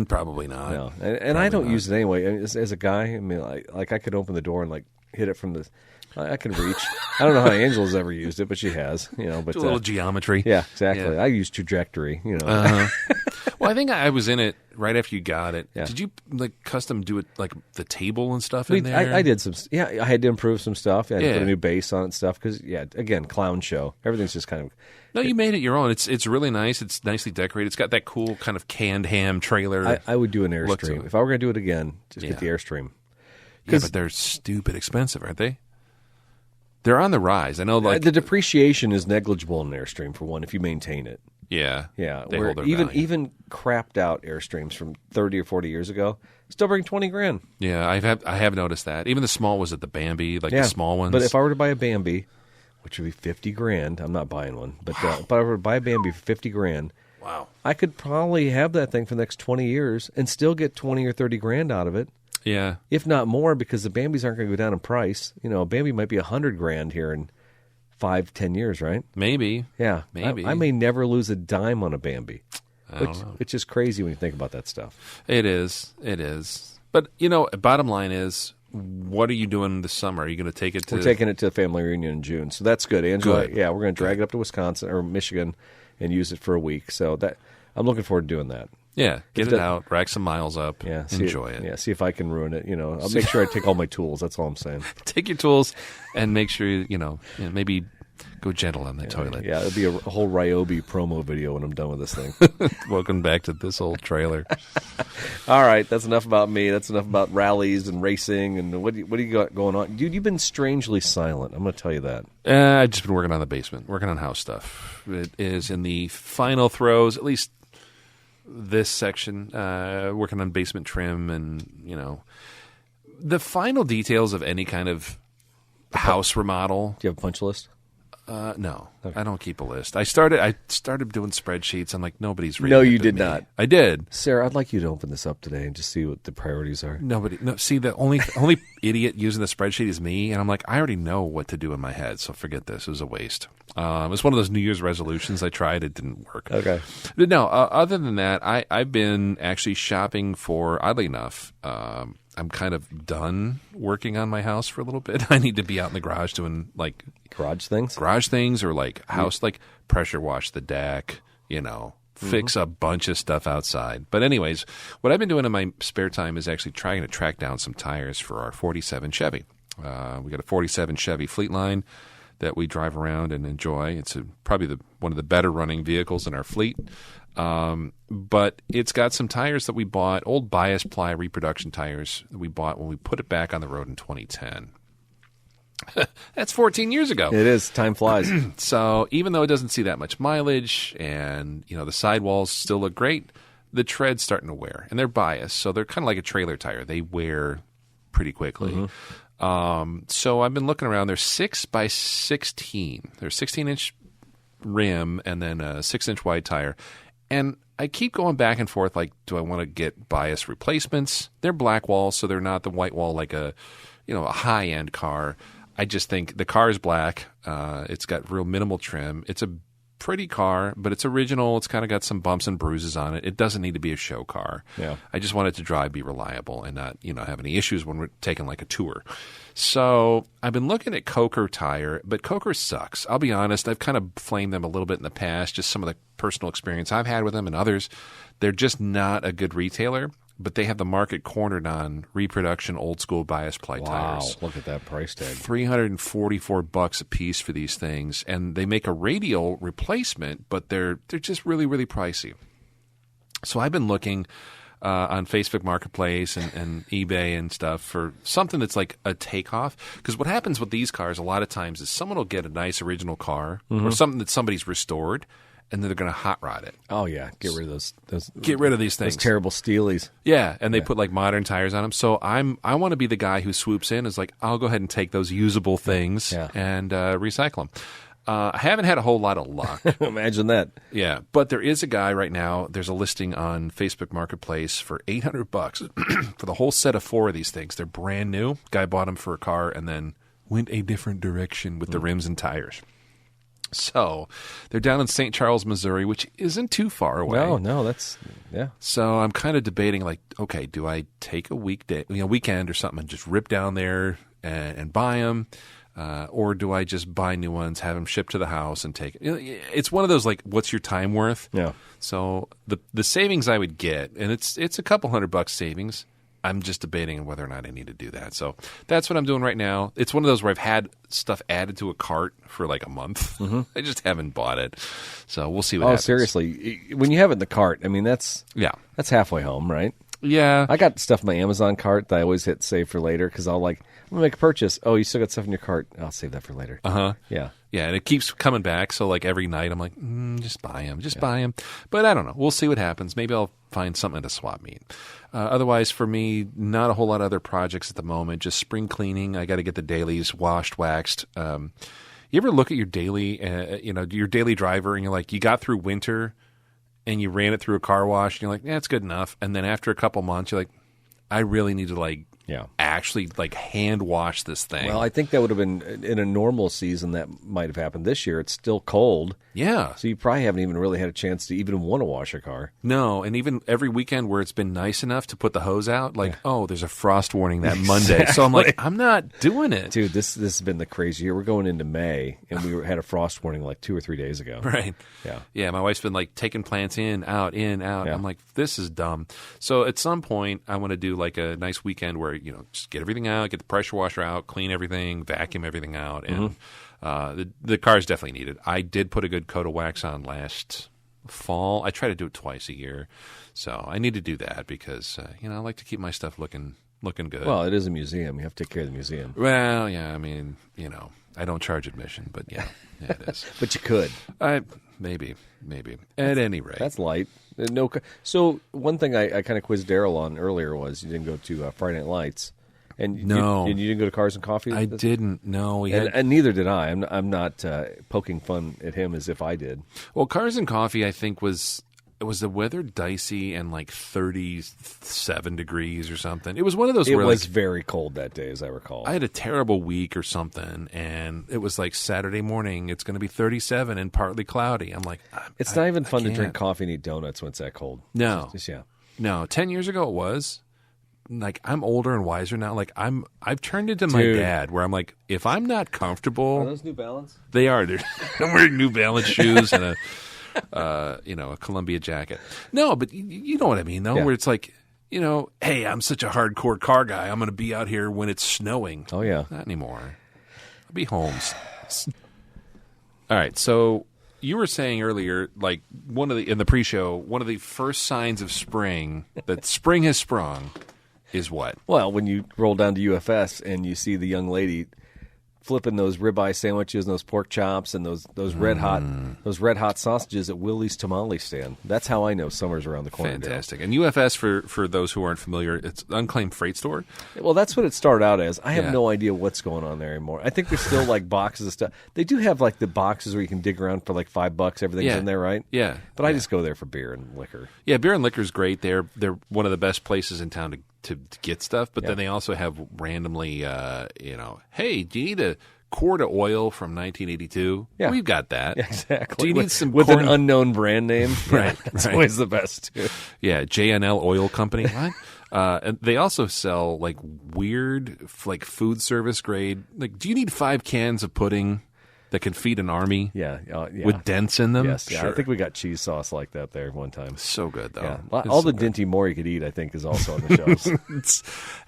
Probably not. No, and I don't use it anyway. I mean, as a guy, I mean, like I could open the door and like hit it from the. I can reach. I don't know how Angela's ever used it, but she has. But a little geometry. Yeah, exactly. Yeah. I use trajectory. Well, I think I was in it right after you got it. Yeah. Did you like custom do it like the table and stuff in there? I did some. Yeah, I had to improve some stuff. I had to put a new base on it and stuff because again, clown show. Everything's just kind of. No, you made it your own. It's really nice. It's nicely decorated. It's got that cool kind of canned ham trailer. I would do an Airstream if I were going to do it again. Just get the Airstream. Yeah, but they're stupid expensive, aren't they? They're on the rise. I know, like the depreciation is negligible in an Airstream for one if you maintain it. Yeah, they hold their value. Even crapped out Airstreams from 30 or 40 years ago still bring $20,000. Yeah, I have noticed that. Even the small was at the Bambi, the small ones. But if I were to buy a Bambi, which would be $50,000, I'm not buying one. But if I were to buy a Bambi for $50,000, wow, I could probably have that thing for the next 20 years and still get $20,000 or $30,000 out of it. Yeah, if not more, because the Bambis aren't going to go down in price. A Bambi might be $100,000 here in 5-10 years, right? Maybe. Yeah, maybe. I may never lose a dime on a Bambi. I don't know. It's just crazy when you think about that stuff. It is. But bottom line is, what are you doing this summer? Are you going to take it to? We're taking it to the family reunion in June, so that's good. Angela, yeah, we're going to drag it up to Wisconsin or Michigan and use it for a week. So that I'm looking forward to doing that. Yeah, get it out, rack some miles up, enjoy it. Yeah, see if I can ruin it. I'll make sure I take all my tools. That's all I'm saying. Take your tools and make sure, maybe go gentle on the toilet. Yeah, it'll be a whole Ryobi promo video when I'm done with this thing. Welcome back to this old trailer. All right, that's enough about me. That's enough about rallies and racing. And what do you got going on? Dude, you've been strangely silent. I'm going to tell you that. I've just been working on the basement, working on house stuff. It is in the final throes, at least this section, working on basement trim and, the final details of any kind of house remodel. Do you have a punch list? No, okay. I don't keep a list. I started doing spreadsheets. I'm like, nobody's reading. No, you did not. I did. Sarah, I'd like you to open this up today and just see what the priorities are. No, see, the only idiot using the spreadsheet is me, and I'm like, I already know what to do in my head, so forget this. It was a waste. It's one of those New Year's resolutions I tried. It didn't work. Okay. But no, other than that, I've been actually shopping for, oddly enough, I'm kind of done working on my house for a little bit. I need to be out in the garage doing like garage things or like house, like pressure wash the deck, fix a bunch of stuff outside. But anyways, what I've been doing in my spare time is actually trying to track down some tires for our 47 Chevy. We got a 47 Chevy Fleetline that we drive around and enjoy. It's probably one of the better running vehicles in our fleet. But it's got some tires that we bought, old bias ply reproduction tires that we bought when we put it back on the road in 2010. That's 14 years ago. It is. Time flies. So even though it doesn't see that much mileage and, the sidewalls still look great, the tread's starting to wear. And they're biased, so they're kind of like a trailer tire. They wear pretty quickly. Mm-hmm. So I've been looking around. They're 6x16. They're 16-inch rim and then a 6-inch wide tire. And I keep going back and forth, like, do I want to get bias replacements? They're black wall, so they're not the white wall like a high-end car. I just think the car is black. It's got real minimal trim. It's a pretty car, but it's original. It's kind of got some bumps and bruises on it. It doesn't need to be a show car. Yeah. I just want it to drive, be reliable, and not, have any issues when we're taking like a tour. So I've been looking at Coker tire, but Coker sucks. I'll be honest. I've kind of flamed them a little bit in the past, just some of the personal experience I've had with them and others. They're just not a good retailer. but they have the market cornered on reproduction old school bias ply tires. Wow, look at that price tag. $344 a piece for these things, and they make a radial replacement, but they're just really, really pricey. So I've been looking on Facebook Marketplace and eBay and stuff for something that's like a takeoff. Because what happens with these cars a lot of times is someone will get a nice original car or something that somebody's restored, and then they're going to hot rod it. Oh, yeah. Get rid of those. Get rid of these things. Those terrible Steelies. Yeah, and they put like modern tires on them. So I want to be the guy who swoops in, is like, I'll go ahead and take those usable things and recycle them. I haven't had a whole lot of luck. Imagine that. Yeah, but there is a guy right now. There's a listing on Facebook Marketplace for $800 for the whole set of 4 of these things. They're brand new. Guy bought them for a car and then went a different direction with the rims and tires. So they're down in St. Charles, Missouri, which isn't too far away. No, that's So I'm kind of debating, like, okay, do I take a weekend or something and just rip down there and buy them? Or do I just buy new ones, have them shipped to the house, and take it? It's one of those, like, what's your time worth? Yeah. So the savings I would get, and it's a couple $100 savings. I'm just debating whether or not I need to do that. So that's what I'm doing right now. It's one of those where I've had stuff added to a cart for like a month. I just haven't bought it. So we'll see what happens. Oh, seriously. When you have it in the cart, I mean, that's halfway home, right? Yeah. I got stuff in my Amazon cart that I always hit save for later because I'm going to make a purchase. Oh, you still got stuff in your cart. I'll save that for later. Yeah. Yeah, and it keeps coming back. So, like, every night I'm like, just buy them, buy them. But I don't know. We'll see what happens. Maybe I'll find something at a swap meet. Otherwise, for me, not a whole lot of other projects at the moment. Just spring cleaning. I got to get the dailies washed, waxed. You ever look at your daily, your daily driver, and you're like, you got through winter, and you ran it through a car wash, and you're like, yeah, it's good enough. And then after a couple months, you're like, I really need to actually hand wash this thing. Well, I think that would have been in a normal season. That might have happened. This year it's still cold. Yeah. So you probably haven't even really had a chance to even want to wash a car. No, and even every weekend where it's been nice enough to put the hose out, oh, there's a frost warning that Monday. So I'm like, I'm not doing it. Dude, this has been the crazy year. We're going into May, and we had a frost warning like 2 or 3 days ago. Right. Yeah. Yeah, my wife's been like taking plants in, out. Yeah. I'm like, this is dumb. So at some point, I want to do like a nice weekend where, just get everything out, get the pressure washer out, clean everything, vacuum everything out, and the car's definitely needed. I did put a good coat of wax on last fall. I try to do it twice a year, so I need to do that because I like to keep my stuff looking good. Well, it is a museum. You have to take care of the museum. Well, yeah, I mean, I don't charge admission, but yeah it is. But you could. Maybe. At any rate, that's light. No. So one thing I kind of quizzed Daryl on earlier was you didn't go to Friday Night Lights. And no. You didn't go to Cars and Coffee? I didn't. No. And neither did I. I'm not poking fun at him as if I did. Well, Cars and Coffee, I think, was the weather dicey and like 37 degrees or something. It was one of those where it was very cold that day, as I recall. I had a terrible week or something, and it was like Saturday morning, it's going to be 37 and partly cloudy. I'm like, it's not even fun to drink coffee and eat donuts when it's that cold. No. No, 10 years ago it was. Like, I'm older and wiser now. Like, I've turned into my dad, where I'm like, if I'm not comfortable, are those New Balance? They are. I'm wearing New Balance shoes and a Columbia jacket. No, but you know what I mean, though, where it's like, hey, I'm such a hardcore car guy. I'm going to be out here when it's snowing. Oh yeah, not anymore. I'll be home. All right, so you were saying earlier, like in the pre-show, one of the first signs of spring that spring has sprung. Is what? Well, when you roll down to UFS and you see the young lady flipping those ribeye sandwiches and those pork chops and those red hot sausages at Willie's Tamale stand. That's how I know summer's around the corner. Fantastic. And UFS, for those who aren't familiar, it's an unclaimed freight store. Well, that's what it started out as. I have no idea what's going on there anymore. I think there's still like boxes of stuff. They do have like the boxes where you can dig around for like $5. Everything's in there, right? Yeah. But I just go there for beer and liquor. Yeah, beer and liquor is great. They're one of the best places in town to get stuff, but then they also have randomly, hey, do you need a quart of oil from 1982? Yeah. We've got that. Yeah, exactly. Do you need some with an unknown brand name? Right. That's always the best, too. Yeah, JNL Oil Company. What? And they also sell, like, weird, like, food service grade. Like, do you need 5 cans of pudding? that can feed an army. Yeah. With dents in them. Yes, yeah. Sure. I think we got cheese sauce like that there one time. So good though. Yeah. All the Dinty Moore you could eat, I think, is also on the shelves.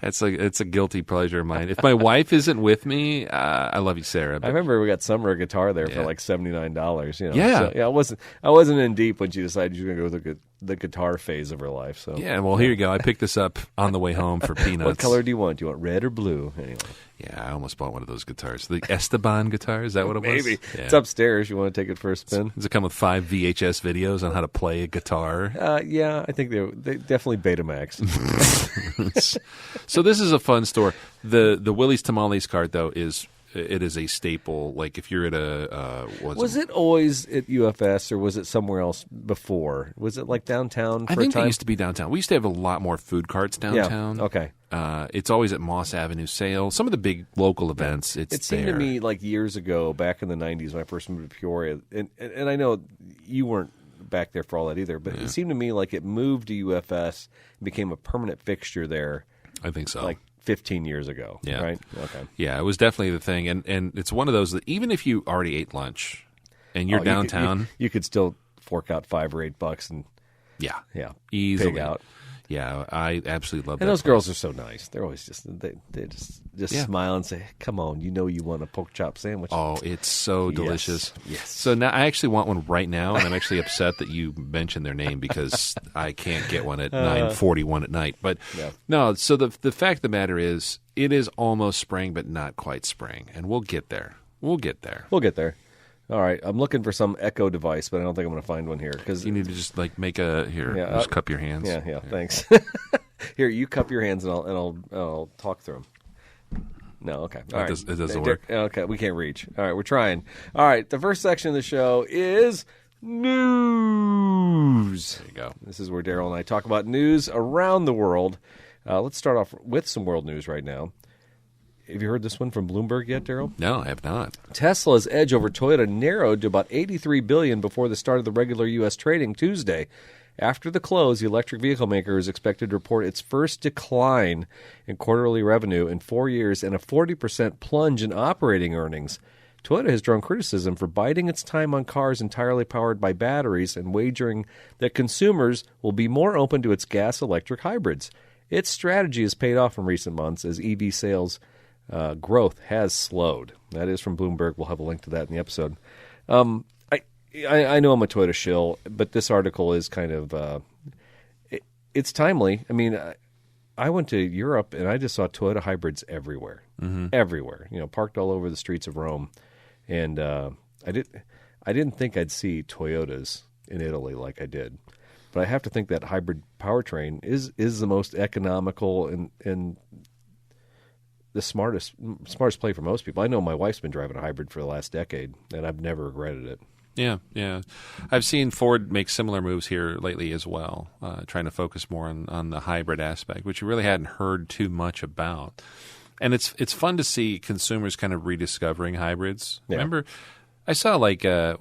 It's a guilty pleasure of mine. If my wife isn't with me, I love you, Sarah. I remember we got Summer a guitar there for like $79. Yeah. So, I wasn't in deep when she decided she was going to go with the guitar phase of her life. So yeah, well, here you go. I picked this up on the way home for peanuts. What color do you want? Do you want red or blue? Anyway. Yeah, I almost bought one of those guitars. The Esteban guitar, is that what it was? Maybe. Yeah. It's upstairs. You want to take it for a spin? Does it come with 5 VHS videos on how to play a guitar? Yeah, I think they definitely Betamax. So this is a fun store. The Willie's Tamales cart, though, is a staple. Like if you're at a was it always at UFS or was it somewhere else before? Was it like downtown? I think it used to be downtown. We used to have a lot more food carts downtown. Yeah. Okay. It's always at Moss Avenue Sale. Some of the big local events. It seemed to me like years ago, back in the '90s when I first moved to Peoria, and I know you weren't back there for all that either, but it seemed to me like it moved to UFS and became a permanent fixture there. I think so. Like 15 years ago, right? Okay. Yeah, it was definitely the thing. And it's one of those that even if you already ate lunch and you're downtown... You could still fork out $5 or $8 and... Yeah. Easily. Pig out. Yeah, I absolutely love that. And those girls are so nice. They're always just... They just smile and say, come on, you want a pork chop sandwich. Oh, it's so delicious. Yes. So now I actually want one right now, and I'm actually upset that you mentioned their name because I can't get one at 9:41 at night. But no, so the fact of the matter is, it is almost spring, but not quite spring. And we'll get there. We'll get there. All right, I'm looking for some echo device, but I don't think I'm going to find one here. Cause you need to just like make just cup your hands. Yeah. Thanks. Here, you cup your hands, and I'll talk through them. No, okay. All right. It doesn't work. Okay, we can't reach. All right, we're trying. All right, the first section of the show is news. There you go. This is where Daryl and I talk about news around the world. Let's start off with some world news right now. Have you heard this one from Bloomberg yet, Daryl? No, I have not. Tesla's edge over Toyota narrowed to about $83 billion before the start of the regular U.S. trading Tuesday. After the close, the electric vehicle maker is expected to report its first decline in quarterly revenue in 4 years and a 40% plunge in operating earnings. Toyota has drawn criticism for biding its time on cars entirely powered by batteries and wagering that consumers will be more open to its gas-electric hybrids. Its strategy has paid off in recent months as EV sales growth has slowed. That is from Bloomberg. We'll have a link to that in the episode. I know I'm a Toyota shill, but this article is kind of it's timely. I mean, I went to Europe and I just saw Toyota hybrids everywhere, everywhere. Parked all over the streets of Rome, and I didn't think I'd see Toyotas in Italy like I did, but I have to think that hybrid powertrain is the most economical and the smartest play for most people. I know my wife's been driving a hybrid for the last decade, and I've never regretted it. Yeah. I've seen Ford make similar moves here lately as well, trying to focus more on the hybrid aspect, which you really hadn't heard too much about. And it's fun to see consumers kind of rediscovering hybrids. Yeah. Remember, I saw like a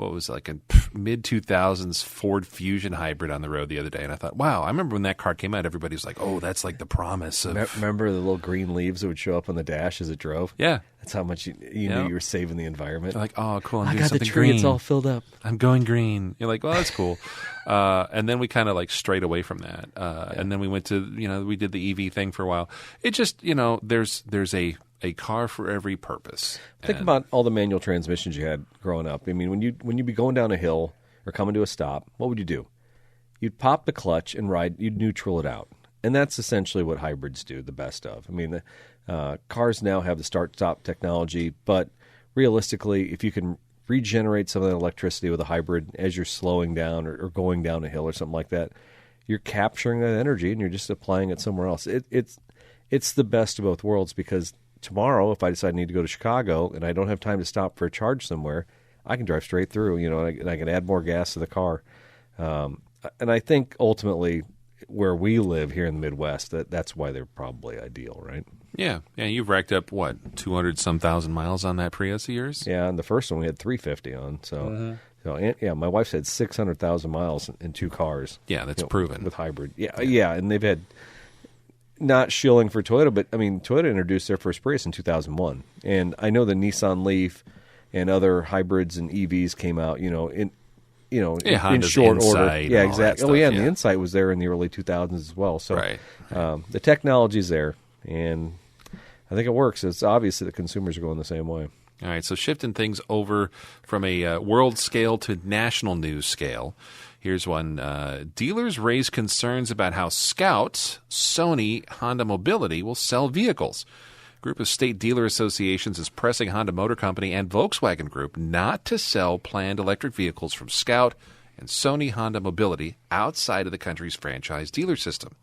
mid-2000s Ford Fusion hybrid on the road the other day, and I thought, wow, I remember when that car came out, everybody was like, oh, that's like the promise of... Remember the little green leaves that would show up on the dash as it drove? Yeah. That's how much you knew you were saving the environment. You're like, oh, cool, I doing something got the tree, green. It's all filled up. I'm going green. You're like, well, that's cool. And then we kind of like strayed away from that. And then we went to, we did the EV thing for a while. It just, there's a car for every purpose. Think about all the manual transmissions you had growing up. I mean, when you'd be going down a hill or coming to a stop, what would you do? You'd pop the clutch and ride. You'd neutral it out, and that's essentially what hybrids do the best of. I mean, the cars now have the start-stop technology, but realistically, if you can regenerate some of that electricity with a hybrid as you're slowing down or going down a hill or something like that, you're capturing that energy and you're just applying it somewhere else. It's the best of both worlds because tomorrow, if I decide I need to go to Chicago and I don't have time to stop for a charge somewhere, I can drive straight through, and I can add more gas to the car. And I think ultimately where we live here in the Midwest, that's why they're probably ideal, right? Yeah. You've racked up, 200-some thousand miles on that Prius of yours? Yeah, and the first one we had 350 on. So, my wife said 600,000 miles in two cars. Yeah, that's proven. With hybrid. Yeah, and they've had... Not shilling for Toyota, but I mean, Toyota introduced their first Prius in 2001, and I know the Nissan Leaf and other hybrids and EVs came out, in Honda's short Insight order. and Yeah, all that exactly. stuff, And the Insight was there in the early 2000s as well. So right. The technology's there, and I think it works. It's obvious that the consumers are going the same way. All right, so shifting things over from a world scale to national news scale. Here's one. Dealers raise concerns about how Scout, Sony, Honda Mobility will sell vehicles. A group of state dealer associations is pressing Honda Motor Company and Volkswagen Group not to sell planned electric vehicles from Scout and Sony Honda Mobility outside of the country's franchise dealer system.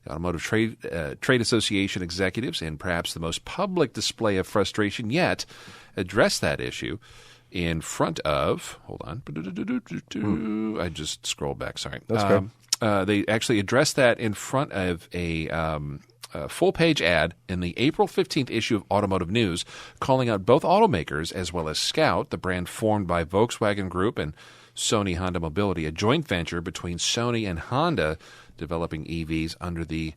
The Automotive Trade Association executives, in perhaps the most public display of frustration yet, addressed that issue in front of, hold on, I just scrolled back, sorry. That's good. They actually addressed that in front of a full-page ad in the April 15th issue of Automotive News, calling out both automakers as well as Scout, the brand formed by Volkswagen Group and Sony Honda Mobility, a joint venture between Sony and Honda developing EVs under the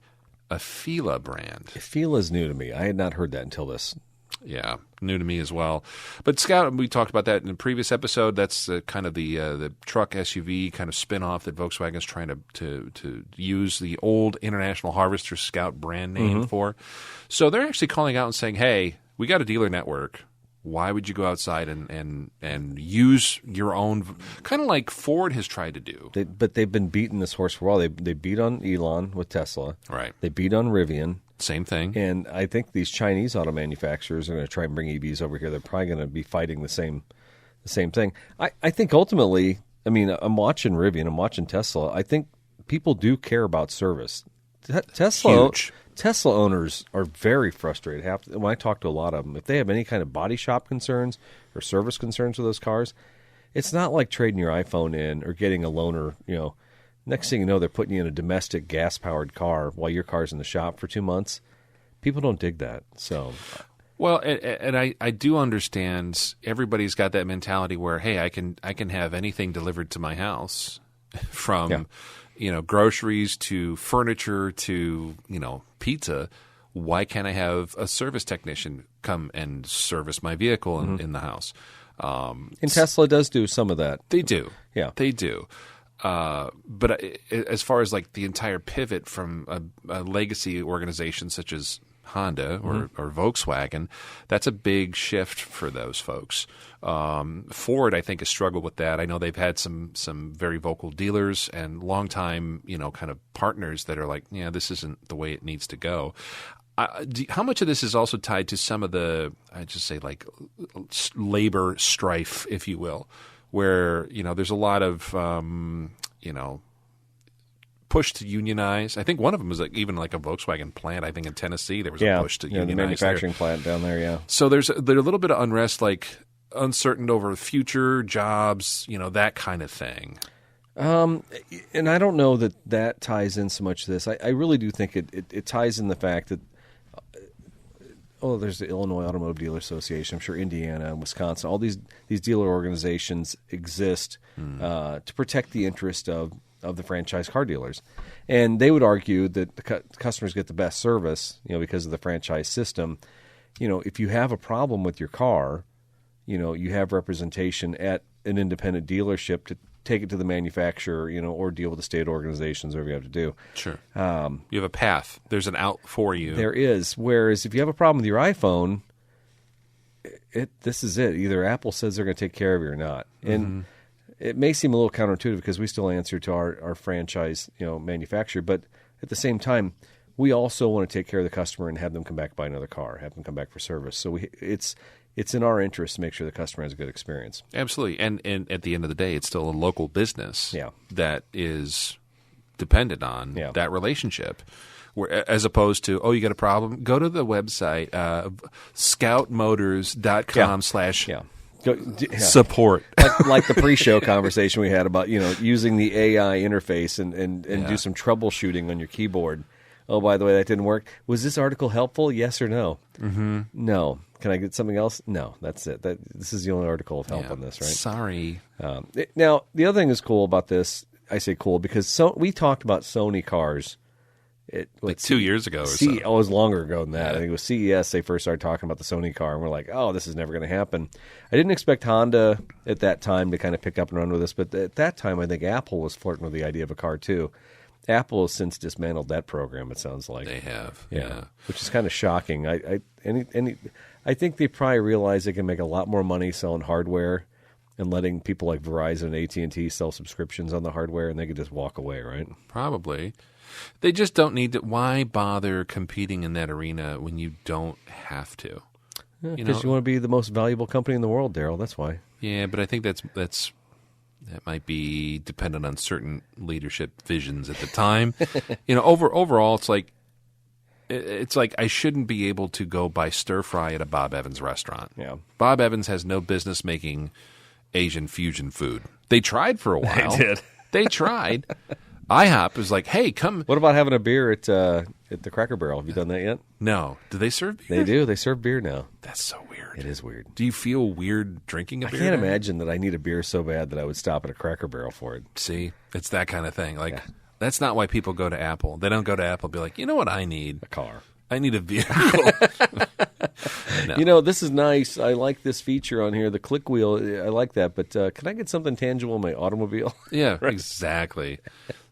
Afeela brand. Afeela is new to me. I had not heard that until this. Yeah, new to me as well. But Scout, we talked about that in a previous episode. That's kind of the truck SUV kind of spin-off that Volkswagen is trying to use the old International Harvester Scout brand name for. So they're actually calling out and saying, hey, we got a dealer network. Why would you go outside and use your own, kind of like Ford has tried to do? But they've been beating this horse for a while. They beat on Elon with Tesla. Right. They beat on Rivian. Same thing. And I think these Chinese auto manufacturers are going to try and bring EVs over here. They're probably going to be fighting the same thing. I think ultimately, I mean, I'm watching Rivian, I'm watching Tesla. I think people do care about service. Tesla owners are very frustrated. When I talk to a lot of them, if they have any kind of body shop concerns or service concerns with those cars, it's not like trading your iPhone in or getting a loaner. Next thing you know, they're putting you in a domestic gas-powered car while your car's in the shop for 2 months. People don't dig that. So, well, and I do understand everybody's got that mentality where, hey, I can have anything delivered to my house, from groceries to furniture to pizza. Why can't I have a service technician come and service my vehicle in the house? And Tesla does do some of that. They do. Yeah, they do. But as far as like the entire pivot from a legacy organization such as Honda or Volkswagen, that's a big shift for those folks. Ford, I think, has struggled with that. I know they've had some very vocal dealers and longtime, kind of partners that are like, yeah, this isn't the way it needs to go. How much of this is also tied to some of the, I just say, like labor strife, if you will, where there's a lot of push to unionize. I think one of them was even like a Volkswagen plant. I think in Tennessee there was a push to unionize. The manufacturing plant down there. Yeah. So there's a little bit of unrest, like uncertain over future jobs, that kind of thing. And I don't know that ties in so much to this. I really do think it ties in the fact that there's the Illinois Automotive Dealer Association. I'm sure Indiana and Wisconsin, all these dealer organizations exist to protect the interest of the franchise car dealers. And they would argue that the customers get the best service, because of the franchise system. If you have a problem with your car, you have representation at an independent dealership to take it to the manufacturer, or deal with the state organizations, whatever you have to do. Sure. You have a path. There's an out for you. There is. Whereas if you have a problem with your iPhone, this is it. Either Apple says they're going to take care of you or not. And it may seem a little counterintuitive because we still answer to our franchise, manufacturer. But at the same time, we also want to take care of the customer and have them come back and buy another car, have them come back for service. So it's in our interest to make sure the customer has a good experience. Absolutely. And at the end of the day, it's still a local business that is dependent on that relationship. As opposed to, you got a problem? Go to the website, scoutmotors.com/support. Like the pre-show conversation we had about, using the AI interface and do some troubleshooting on your keyboard. Oh, by the way, that didn't work. Was this article helpful? Yes or no? No. Can I get something else? No, that's it. This is the only article of help on this, right? Sorry. Now, the other thing that's cool about this, I say cool because we talked about Sony cars like 2 years ago or so. It was longer ago than that. Yeah. I think it was CES they first started talking about the Sony car, and we're like, oh, this is never going to happen. I didn't expect Honda at that time to kind of pick up and run with this, but at that time I think Apple was flirting with the idea of a car too. Apple has since dismantled that program, it sounds like. They have, yeah. Which is kind of shocking. I think they probably realize they can make a lot more money selling hardware and letting people like Verizon and AT&T sell subscriptions on the hardware, and they could just walk away, right? Probably. They just don't need to. Why bother competing in that arena when you don't have to? Because you want to be the most valuable company in the world, Daryl. That's why. Yeah, but I think that might be dependent on certain leadership visions at the time. Overall, it's like I shouldn't be able to go buy stir fry at a Bob Evans restaurant. Yeah, Bob Evans has no business making Asian fusion food. They tried for a while. They did. They tried. IHOP is like, hey, come. What about having a beer at the Cracker Barrel? Have you done that yet? No. Do they serve beer? They do. They serve beer now. That's so weird. It is weird. Do you feel weird drinking a beer? I can't imagine that I need a beer so bad that I would stop at a Cracker Barrel for it. See? It's that kind of thing. Like, That's not why people go to Apple. They don't go to Apple and be like, you know what I need? A car. I need a vehicle. No. This is nice. I like this feature on here, the click wheel. I like that. But can I get something tangible in my automobile? Yeah, right. Exactly.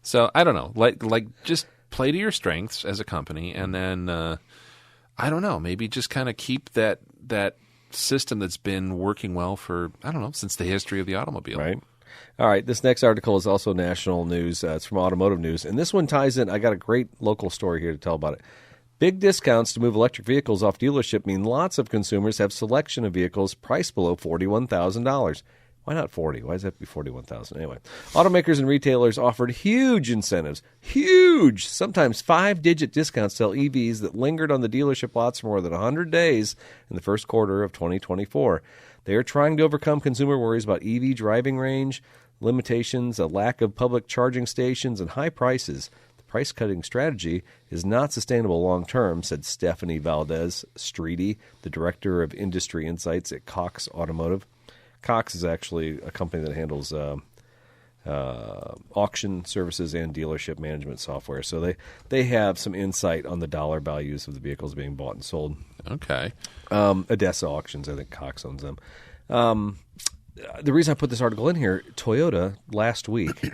So I don't know. Like just play to your strengths as a company, and then I don't know. Maybe just kind of keep that system that's been working well for since the history of the automobile. Right. All right. This next article is also national news. It's from Automotive News, and this one ties in. I got a great local story here to tell about it. Big discounts to move electric vehicles off dealership mean lots of consumers have selection of vehicles priced below $41,000. Why not 40? Why does that have to be 41,000? Anyway, automakers and retailers offered huge incentives, sometimes 5-digit discounts to sell EVs that lingered on the dealership lots for more than 100 days in the first quarter of 2024. They are trying to overcome consumer worries about EV driving range, limitations, a lack of public charging stations, and high prices. Price-cutting strategy is not sustainable long-term, said Stephanie Valdez-Streety, the Director of Industry Insights at Cox Automotive. Cox is actually a company that handles auction services and dealership management software. So they have some insight on the dollar values of the vehicles being bought and sold. Okay. Odessa Auctions, I think Cox owns them. The reason I put this article in here, Toyota last week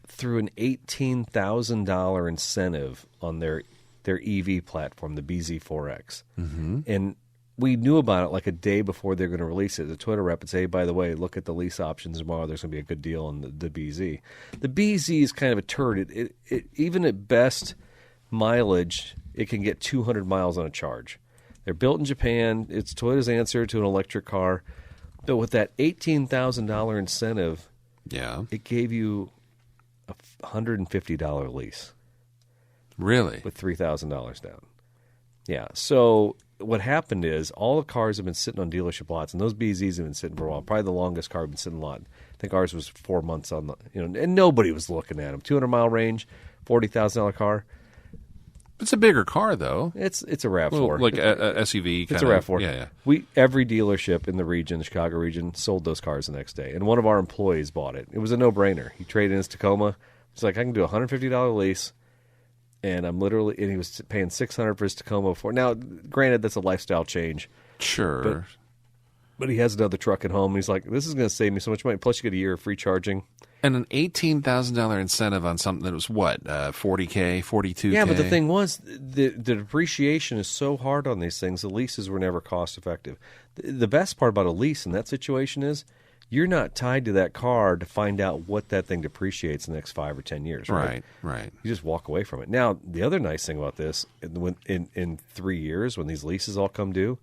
threw an $18,000 incentive on their EV platform, the BZ4X. Mm-hmm. And we knew about it like a day before they were going to release it. The Twitter rep would say, by the way, look at the lease options tomorrow. There's going to be a good deal on the BZ. The BZ is kind of a turd. It even at best mileage, it can get 200 miles on a charge. They're built in Japan. It's Toyota's answer to an electric car. But with that $18,000 incentive, it gave you a $150 lease. Really? With $3,000 down. Yeah. So what happened is all the cars have been sitting on dealership lots, and those BZs have been sitting for a while. Probably the longest car been sitting in the lot. I think ours was 4 months on the, and nobody was looking at them. 200-mile range, $40,000 car. It's a bigger car, though. It's a RAV4. Like a SUV kind of. It's a RAV4. Yeah. Every dealership in the region, the Chicago region, sold those cars the next day. And one of our employees bought it. It was a no-brainer. He traded in his Tacoma. He's like, I can do a $150 lease. And he was paying $600 for his Tacoma before. Now, granted, that's a lifestyle change. Sure. But he has another truck at home. And he's like, this is going to save me so much money. Plus, you get a year of free charging. And an $18,000 incentive on something that was what, $40K, $42K? Yeah, but the thing was, the depreciation is so hard on these things. The leases were never cost effective. The best part about a lease in that situation is you're not tied to that car to find out what that thing depreciates in the next 5 or 10 years. Right. You just walk away from it. Now, the other nice thing about this, in 3 years, when these leases all come due,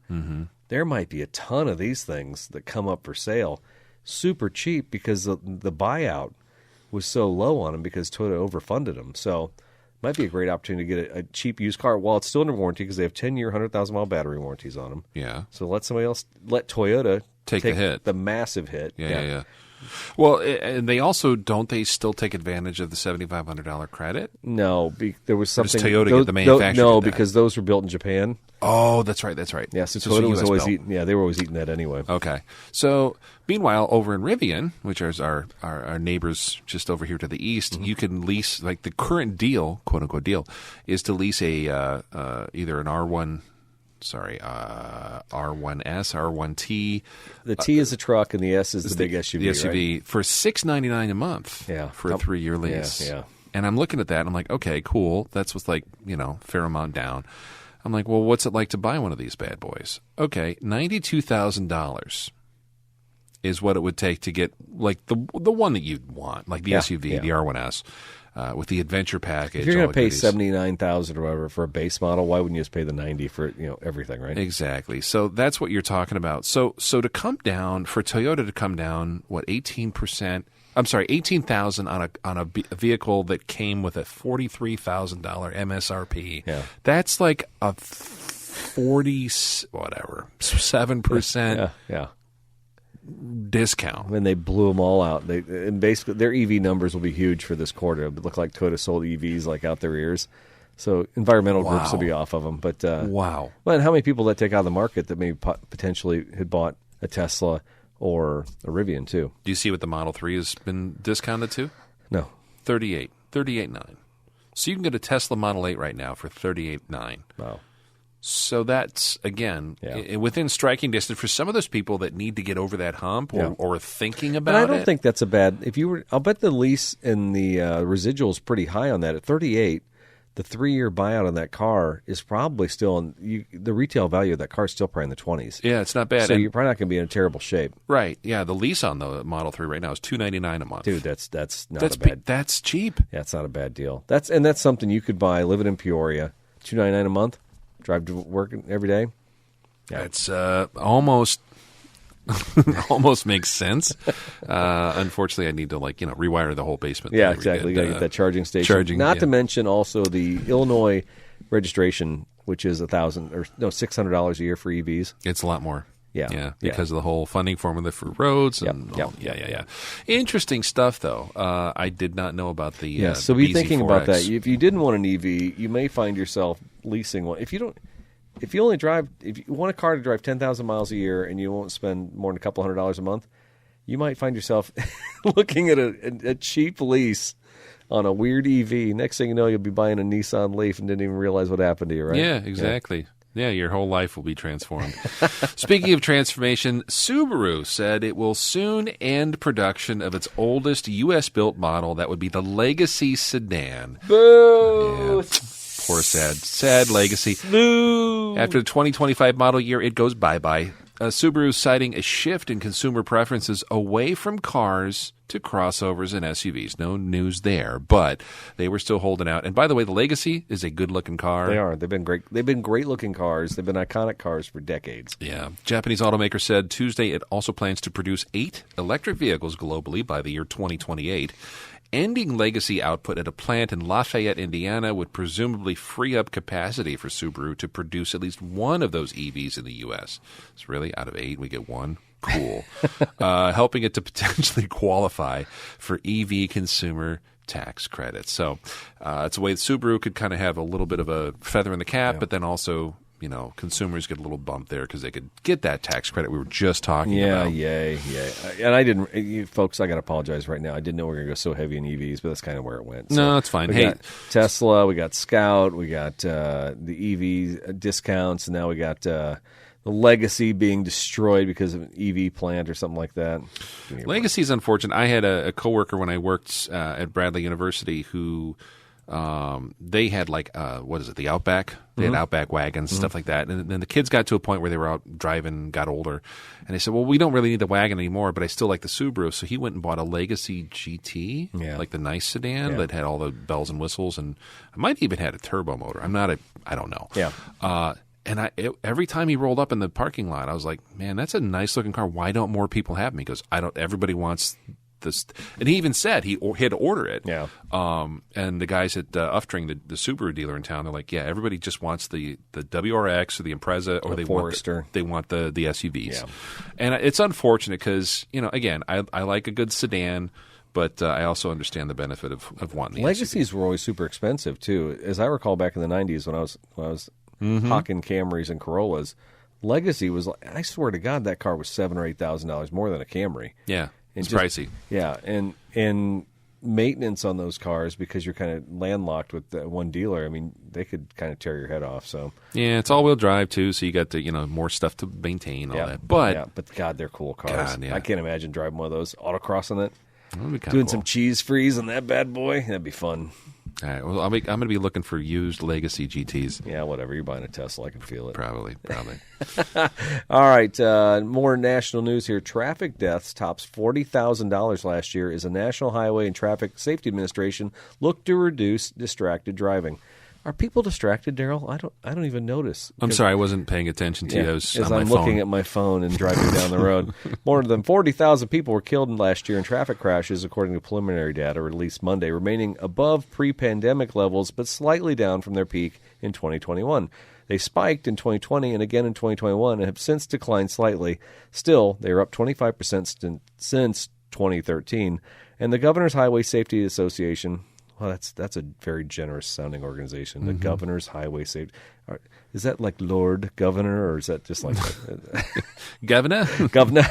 there might be a ton of these things that come up for sale super cheap because the buyout was so low on them because Toyota overfunded them. So it might be a great opportunity to get a cheap used car while it's still under warranty because they have 10-year, 100,000-mile battery warranties on them. Yeah. So let Toyota take the hit, the massive hit. Yeah. Well, and they also don't they still take advantage of the $7,500 credit? No, there was something. Does Toyota get the manufacturer? No, because those were built in Japan. Oh, that's right. Yeah, so Toyota was always eating. Yeah, they were always eating that anyway. Okay. So, meanwhile, over in Rivian, which is our neighbors just over here to the east, you can lease, like the current deal, quote unquote deal, is to lease a either an R1. R1S, R1T. The T is the truck, and the S is the big SUV. The SUV right? for $699 a month. Yeah, for a 3-year lease. Yeah. And I'm looking at that, and I'm like, okay, cool. That's with fair amount down. I'm like, well, what's it like to buy one of these bad boys? Okay, $92,000 is what it would take to get like the one that you'd want, like the SUV, the R1S. With the adventure package, if you're going to pay $79,000 or whatever for a base model, why wouldn't you just pay the $90,000 for everything, right? Exactly. So that's what you're talking about. So to come down for Toyota to come down, what 18%? I'm sorry, $18,000 on a vehicle that came with a $43,000 MSRP. Yeah, that's like a 7%. Yeah. Discount. When they blew them all out, and basically their EV numbers will be huge for this quarter. It would look like Toyota sold EVs like out their ears. So environmental groups will be off of them. But wow. Well, and how many people that take out of the market that maybe potentially had bought a Tesla or a Rivian too? Do you see what the Model 3 has been discounted to? No, $38,900. So you can get a Tesla Model 8 right now for $38,900. Wow. So that's, again, within striking distance for some of those people that need to get over that hump or thinking about it. And I don't think that's a bad. I'll bet the lease and the residual is pretty high on that. At 38, the 3-year buyout on that car is probably still the retail value of that car is still probably in the 20s. Yeah, it's not bad. So you're probably not going to be in a terrible shape. Right. Yeah, the lease on the Model 3 right now is $299 a month. Dude, that's not a bad. That's cheap. Yeah, it's not a bad deal. That's something you could buy living in Peoria, $299 a month. Drive to work every day. Yeah. It's almost makes sense. Unfortunately, I need to rewire the whole basement. Yeah, exactly. You got to get that charging station. Not to mention also the Illinois registration, which is $600 a year for EVs. It's a lot more. Yeah, because of the whole funding formula for roads. And Yeah. Interesting stuff, though. I did not know about the so be thinking about that. If you didn't want an EV, you may find yourself leasing one. If you want a car to drive 10,000 miles a year and you won't spend more than a couple $100 a month, you might find yourself looking at a cheap lease on a weird EV. Next thing you know, you'll be buying a Nissan Leaf and didn't even realize what happened to you, right? Yeah, exactly. Yeah, your whole life will be transformed. Speaking of transformation, Subaru said it will soon end production of its oldest U.S.-built model. That would be the Legacy sedan. Boo! Yeah. Poor sad Legacy. Boo! After the 2025 model year, it goes bye-bye. Subaru citing a shift in consumer preferences away from cars to crossovers and SUVs. No news there, but they were still holding out. And by the way, the Legacy is a good-looking car. They are. They've been great. They've been great-looking cars. They've been iconic cars for decades. Yeah. Japanese automaker said Tuesday it also plans to produce 8 electric vehicles globally by the year 2028. Ending Legacy output at a plant in Lafayette, Indiana, would presumably free up capacity for Subaru to produce at least one of those EVs in the U.S. It's really out of 8, we get one. Cool. Helping it to potentially qualify for EV consumer tax credits. So it's a way that Subaru could kind of have a little bit of a feather in the cap, but then also consumers get a little bump there because they could get that tax credit we were just talking about. Yeah. And I didn't, folks, I got to apologize right now. I didn't know we were going to go so heavy in EVs, but that's kind of where it went. So no, it's fine. We got Tesla, we got Scout, we got the EV discounts, and now we got the Legacy being destroyed because of an EV plant or something like that. Legacy is unfortunate. I had a coworker when I worked at Bradley University who they had the Outback? They had Outback wagons, stuff like that. And then the kids got to a point where they were out driving, got older, and they said, well, we don't really need the wagon anymore, but I still like the Subaru. So he went and bought a Legacy GT, like the nice sedan that had all the bells and whistles, and I might even had a turbo motor. I don't know. Yeah. And every time he rolled up in the parking lot, I was like, man, that's a nice looking car. Why don't more people have them? He goes, everybody wants this, and he even said he had to order it. Yeah. And the guys at Uftring, the Subaru dealer in town, they're like, yeah, everybody just wants the WRX or the Impreza or the they Forester. want the SUVs. Yeah. And it's unfortunate because, again, I like a good sedan, but I also understand the benefit of wanting the Legacies SUV. were always super expensive too. As I recall, back in the '90s when I was hawking Camrys and Corollas, Legacy was, I swear to God, that car was $7,000 or $8,000 more than a Camry. Yeah, it's just, pricey. Yeah, and maintenance on those cars, because you're kind of landlocked with one dealer. I mean, they could kind of tear your head off. So yeah, it's all-wheel drive too, so you got the more stuff to maintain, all that. But God, they're cool cars. God, yeah. I can't imagine driving one of those, autocrossing it, doing cool. Some cheese freeze on that bad boy. That'd be fun. All right, well, I'm going to be looking for used Legacy GTs. Yeah, whatever. You're buying a Tesla. I can feel it. Probably. All right, more national news here. Traffic deaths tops $40,000 last year as the National Highway and Traffic Safety Administration looked to reduce distracted driving. Are people distracted, Daryl? I don't even notice. I'm sorry, I wasn't paying attention to you. I was as on my I'm phone. looking at my phone and driving down the road. More than 40,000 people were killed last year in traffic crashes, according to preliminary data released Monday, remaining above pre-pandemic levels but slightly down from their peak in 2021. They spiked in 2020 and again in 2021 and have since declined slightly. Still, they are up 25% since 2013. And the Governor's Highway Safety Association... Well, that's a very generous sounding organization. The Governor's Highway Safety. Is that like Lord Governor, or is that just like Governor? The Governor.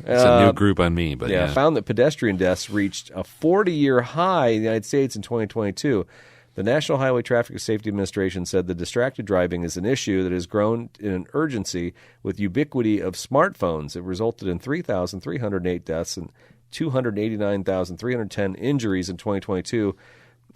It's a new group on me, but yeah. Found that pedestrian deaths reached a 40-year high in the United States in 2022. The National Highway Traffic Safety Administration said the distracted driving is an issue that has grown in an urgency with ubiquity of smartphones. It resulted in 3,308 deaths and 289,310 injuries in 2022.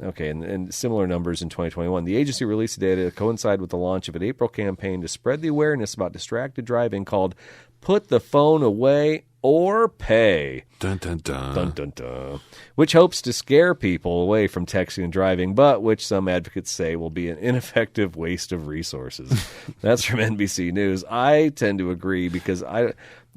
Okay, and similar numbers in 2021. The agency released the data to coincide with the launch of an April campaign to spread the awareness about distracted driving called Put the Phone Away or Pay. Dun, dun, dun. Dun, dun, dun. Which hopes to scare people away from texting and driving, but which some advocates say will be an ineffective waste of resources. That's from NBC News. I tend to agree because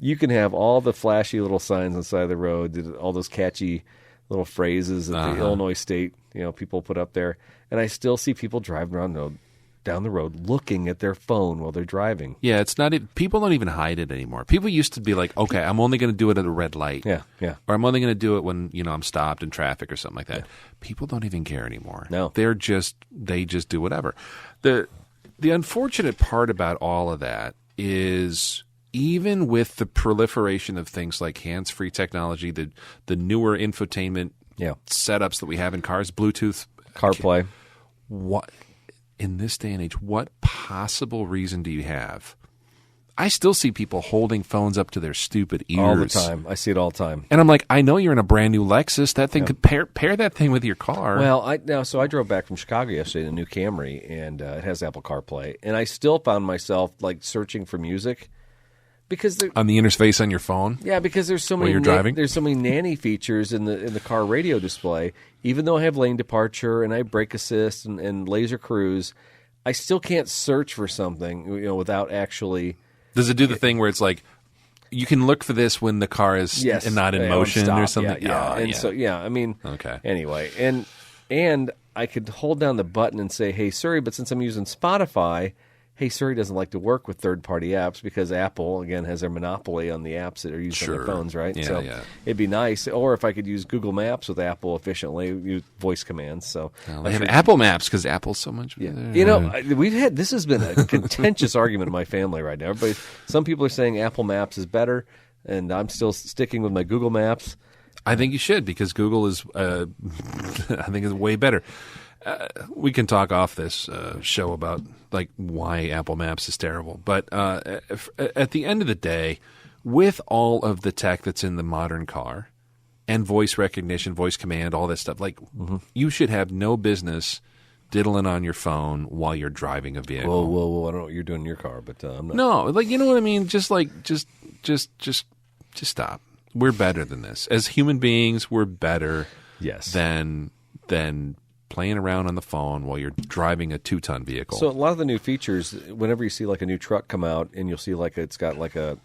you can have all the flashy little signs on the side of the road, all those catchy little phrases that the Illinois State people put up there, and I still see people driving around down the road looking at their phone while they're driving. Yeah, it's not. People don't even hide it anymore. People used to be like, okay, I'm only going to do it at a red light. Yeah. Or I'm only going to do it when I'm stopped in traffic or something like that. Yeah. People don't even care anymore. No, they just do whatever. The unfortunate part about all of that is, even with the proliferation of things like hands-free technology, the newer infotainment setups that we have in cars, Bluetooth, CarPlay, what in this day and age, what possible reason do you have? I still see people holding phones up to their stupid ears all the time. I see it all the time, and I'm like, I know you're in a brand new Lexus. That thing could pair that thing with your car. Well, I drove back from Chicago yesterday in a new Camry, and it has Apple CarPlay, and I still found myself like searching for music. Because on the interface on your phone, because there's so many driving? There's so many nanny features in the car radio display. Even though I have lane departure and I have brake assist and laser cruise, I still can't search for something without actually. Does it do the thing where it's like you can look for this when the car is not in motion or something? Okay. Anyway, and I could hold down the button and say, "Hey Siri," but since I'm using Spotify. Hey, Siri doesn't like to work with third-party apps because Apple, again, has their monopoly on the apps that are used on their phones, right? Yeah, it'd be nice. Or if I could use Google Maps with Apple efficiently, use voice commands. So they have Apple Maps because Apple's so much better. This has been a contentious argument in my family right now. Some people are saying Apple Maps is better, and I'm still sticking with my Google Maps. I think you should because Google is, I think, is way better. We can talk off this show about like why Apple Maps is terrible, but at the end of the day, with all of the tech that's in the modern car and voice recognition, voice command, all that stuff, like you should have no business diddling on your phone while you're driving a vehicle. Whoa! I don't know what you're doing in your car, but I'm not. No, like you know what I mean. Just stop. We're better than this as human beings. We're better. Yes. Than playing around on the phone while you're driving a 2-ton vehicle. So a lot of the new features, whenever you see like a new truck come out and you'll see like it's got like a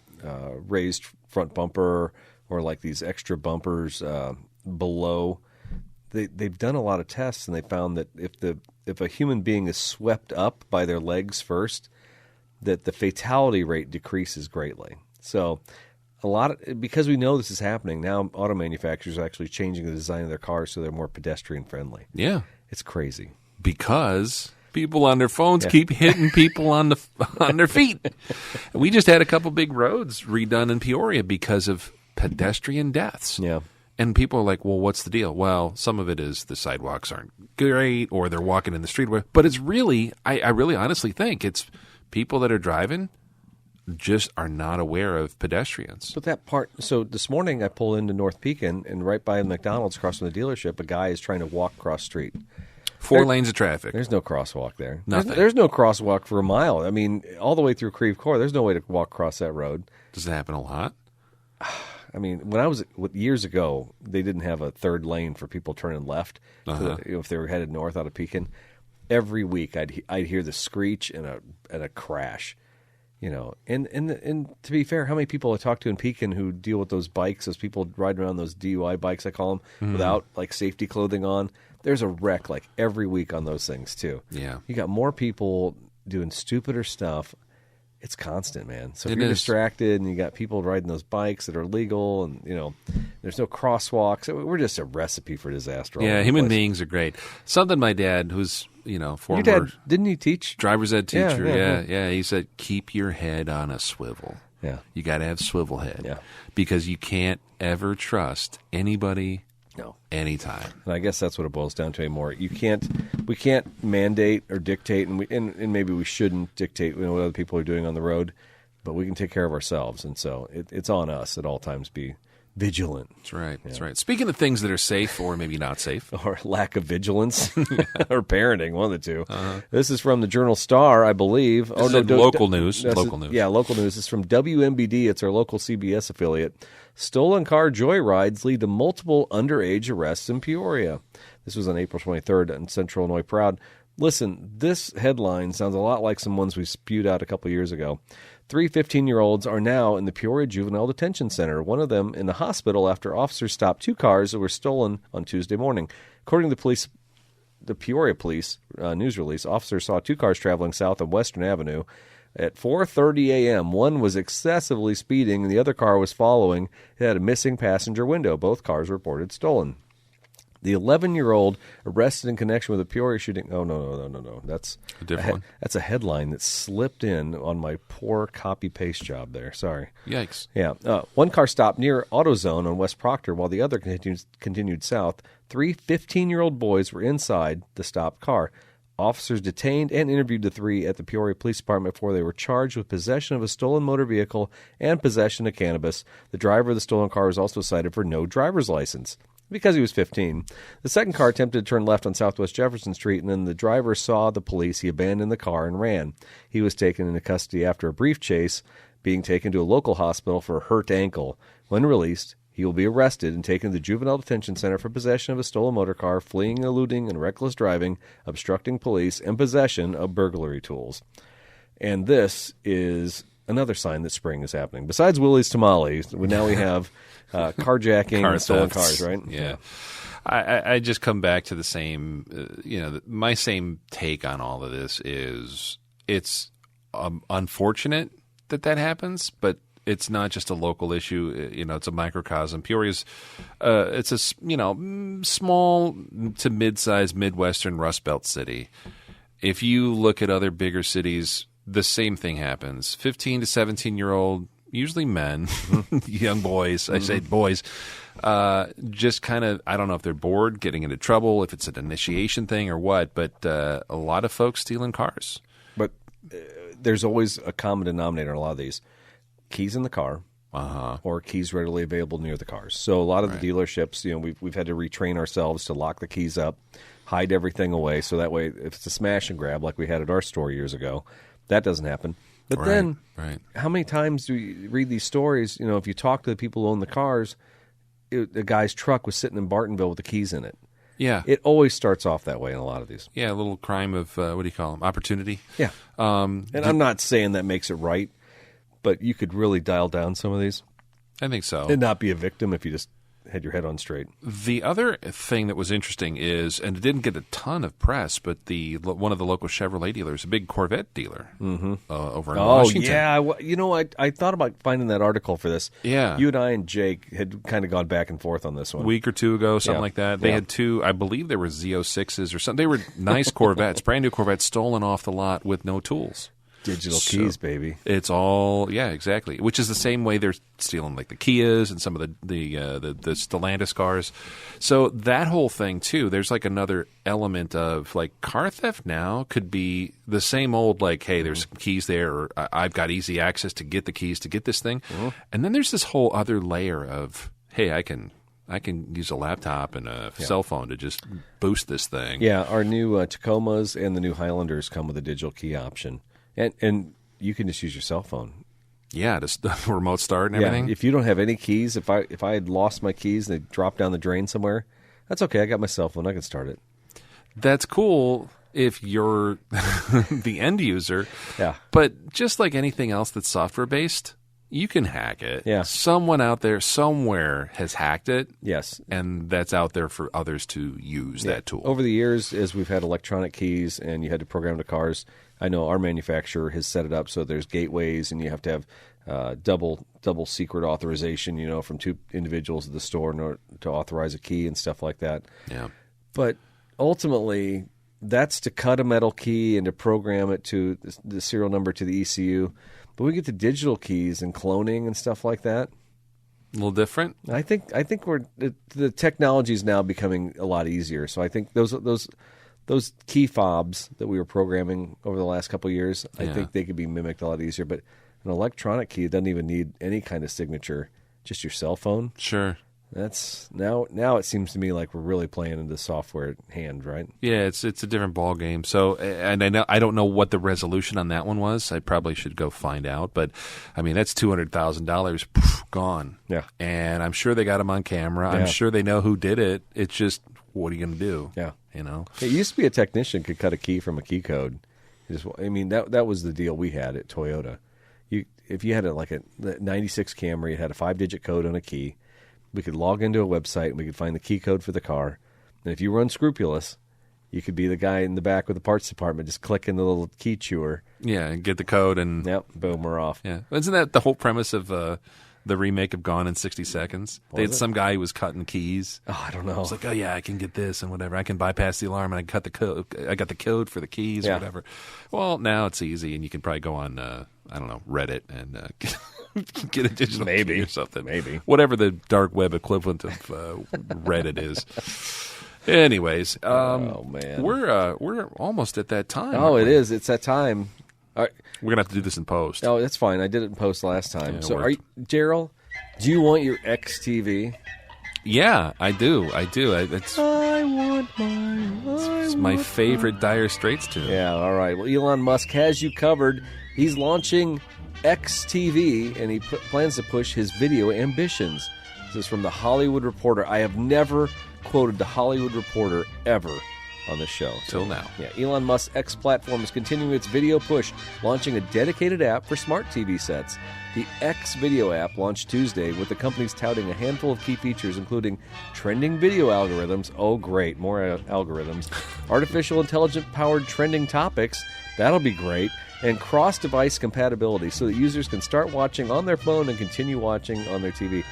raised front bumper or like these extra bumpers below. They've done a lot of tests, and they found that if a human being is swept up by their legs first, that the fatality rate decreases greatly. So because we know this is happening, now auto manufacturers are actually changing the design of their cars so they're more pedestrian friendly. Yeah. It's crazy. Because people on their phones keep hitting people on their feet. We just had a couple big roads redone in Peoria because of pedestrian deaths. Yeah. And people are like, well, what's the deal? Well, some of it is the sidewalks aren't great or they're walking in the street. But it's really, I really honestly think it's people that are driving just are not aware of pedestrians. But that part, so this morning I pull into North Pekin, and right by the McDonald's across from the dealership, a guy is trying to walk across the street. 4 lanes of traffic. There's no crosswalk there. Nothing. There's no crosswalk for a mile. I mean, all the way through Creve Coeur, there's no way to walk across that road. Does it happen a lot? I mean, when I was years ago, they didn't have a third lane for people turning left if they were headed north out of Pekin. Every week, I'd hear the screech and a crash, And to be fair, how many people I talk to in Pekin who deal with those bikes, those people riding around those DUI bikes, I call them, without like safety clothing on? There's a wreck like every week on those things too. Yeah, you got more people doing stupider stuff. It's constant, man. So if you're distracted and you got people riding those bikes that are illegal and, there's no crosswalks, we're just a recipe for disaster. Yeah, human beings are great. Something my dad, who's, former... Your dad, didn't he teach? Driver's ed teacher, yeah. He said, keep your head on a swivel. Yeah. You got to have swivel head. Yeah. Because you can't ever trust anybody No. anytime. And I guess that's what it boils down to anymore. We can't mandate or dictate, and maybe we shouldn't dictate what other people are doing on the road, but we can take care of ourselves. And so it's on us at all times to be vigilant. That's right. That's right. Speaking of things that are safe or maybe not safe. Or lack of vigilance. Or parenting, one of the two. This is from the Journal Star, I believe. Local news. Local news. Yeah, local news. This is from WMBD. It's our local CBS affiliate. Stolen car joyrides lead to multiple underage arrests in Peoria. This was on April 23rd in Central Illinois Proud. Listen, this headline sounds a lot like some ones we spewed out a couple years ago. 3 15-year-olds are now in the Peoria Juvenile Detention Center, one of them in the hospital after officers stopped 2 cars that were stolen on Tuesday morning. According to the Peoria Police news release, officers saw 2 cars traveling south on Western Avenue. At 4:30 a.m., one was excessively speeding and the other car was following. It had a missing passenger window. Both cars reported stolen. The 11-year-old arrested in connection with the Peoria shooting. Oh, no. That's a different one. That's a headline that slipped in on my poor copy-paste job there. Sorry. Yikes. Yeah. One car stopped near AutoZone on West Proctor while the other continued south. 3 15-year-old boys were inside the stopped car. Officers detained and interviewed the 3 at the Peoria Police Department before they were charged with possession of a stolen motor vehicle and possession of cannabis. The driver of the stolen car was also cited for no driver's license because he was 15. The second car attempted to turn left on Southwest Jefferson Street, and then the driver saw the police. He abandoned the car and ran. He was taken into custody after a brief chase, being taken to a local hospital for a hurt ankle. When released, he will be arrested and taken to the Juvenile Detention Center for possession of a stolen motor car, fleeing, eluding, and reckless driving, obstructing police, and possession of burglary tools. And this is another sign that spring is happening. Besides Willie's Tamales, now we have carjacking and stolen cars, right? Yeah. I just come back to the same, my same take on all of this is it's unfortunate that happens, but it's not just a local issue. It's a microcosm. Peoria's, it's a small to mid-sized Midwestern Rust Belt city. If you look at other bigger cities, the same thing happens. 15 to 17-year-old, usually men, young boys. I say boys. Just kind of, I don't know if they're bored, getting into trouble, if it's an initiation thing or what. But a lot of folks stealing cars. But there's always a common denominator in a lot of these. Keys in the car, or keys readily available near the cars. So a lot of the dealerships, we've had to retrain ourselves to lock the keys up, hide everything away, so that way if it's a smash and grab like we had at our store years ago, that doesn't happen. But then, how many times do you read these stories? If you talk to the people who own the cars, the guy's truck was sitting in Bartonville with the keys in it. Yeah. It always starts off that way in a lot of these. Yeah, a little crime of, what do you call them, opportunity? Yeah. And I'm not saying that makes it right, but you could really dial down some of these. I think so. And not be a victim if you just had your head on straight. The other thing that was interesting is, and it didn't get a ton of press, but one of the local Chevrolet dealers, a big Corvette dealer over in Washington. Oh, yeah. I thought about finding that article for this. Yeah. You and I and Jake had kind of gone back and forth on this one. A week or two ago, something like that. They had two, I believe they were Z06s or something. They were nice Corvettes, brand new Corvettes stolen off the lot with no tools. Digital keys, baby. It's all, yeah, exactly. Which is the same way they're stealing like the Kias and some of the Stellantis cars. So that whole thing too. There's like another element of like car theft now could be the same old like, hey, there's some keys there, or I've got easy access to get the keys to get this thing, and then there's this whole other layer of, hey, I can use a laptop and a cell phone to just boost this thing. Yeah, our new Tacomas and the new Highlanders come with a digital key option. And you can just use your cell phone. Yeah, just the remote start and everything. If you don't have any keys, if I had lost my keys and they dropped down the drain somewhere, that's okay. I got my cell phone. I can start it. That's cool if you're the end user. Yeah. But just like anything else that's software-based, you can hack it. Yeah. Someone out there somewhere has hacked it. Yes. And that's out there for others to use that tool. Over the years, as we've had electronic keys and you had to program the cars, I know our manufacturer has set it up so there's gateways and you have to have double secret authorization, from two individuals at the store in order to authorize a key and stuff like that. Yeah. But ultimately, that's to cut a metal key and to program it to the serial number to the ECU. But we get to digital keys and cloning and stuff like that. A little different. I think the technology is now becoming a lot easier. So I think those key fobs that we were programming over the last couple of years, I think they could be mimicked a lot easier. But an electronic key doesn't even need any kind of signature, just your cell phone. Sure. That's now it seems to me like we're really playing into software hand, right? Yeah, it's a different ball game. So, and I don't know what the resolution on that one was. I probably should go find out. But I mean, that's $200,000 gone. Yeah, and I'm sure they got them on camera. I'm sure they know who did it. It's just, what are you going to do? Yeah, It used to be a technician could cut a key from a key code. That was the deal we had at Toyota. If you had a 96 Camry, it had a 5-digit code on a key. We could log into a website and we could find the key code for the car. And if you were unscrupulous, you could be the guy in the back with the parts department just clicking the little key chewer. Yeah, and get the code and... Yep, boom, we're off. Yeah. Isn't that the whole premise of the remake of Gone in 60 Seconds? They had some guy who was cutting keys. Oh, I don't know. It's like, oh, yeah, I can get this and whatever. I can bypass the alarm and I cut the code. I got the code for the keys or whatever. Well, now it's easy and you can probably go on, Reddit and... get a digital key or something. Maybe. Whatever the dark web equivalent of Reddit is. Anyways, oh man, we're almost at that time. Oh, it is. It's that time. All right. We're gonna have to do this in post. Oh, that's fine. I did it in post last time. Yeah, so, Daryl? Do you want your XTV? Yeah, I do. I want mine. It's my favorite Dire Straits tune. Yeah. All right. Well, Elon Musk has you covered. He's launching XTV, and he plans to push his video ambitions. This is from The Hollywood Reporter. I have never quoted The Hollywood Reporter ever on this show. Till now. Yeah, Elon Musk's X platform is continuing its video push, launching a dedicated app for smart TV sets. The X video app launched Tuesday, with the companies touting a handful of key features, including trending video algorithms. Oh, great, more algorithms. Artificial intelligence-powered trending topics. That'll be great. And cross-device compatibility, so that users can start watching on their phone and continue watching on their TV.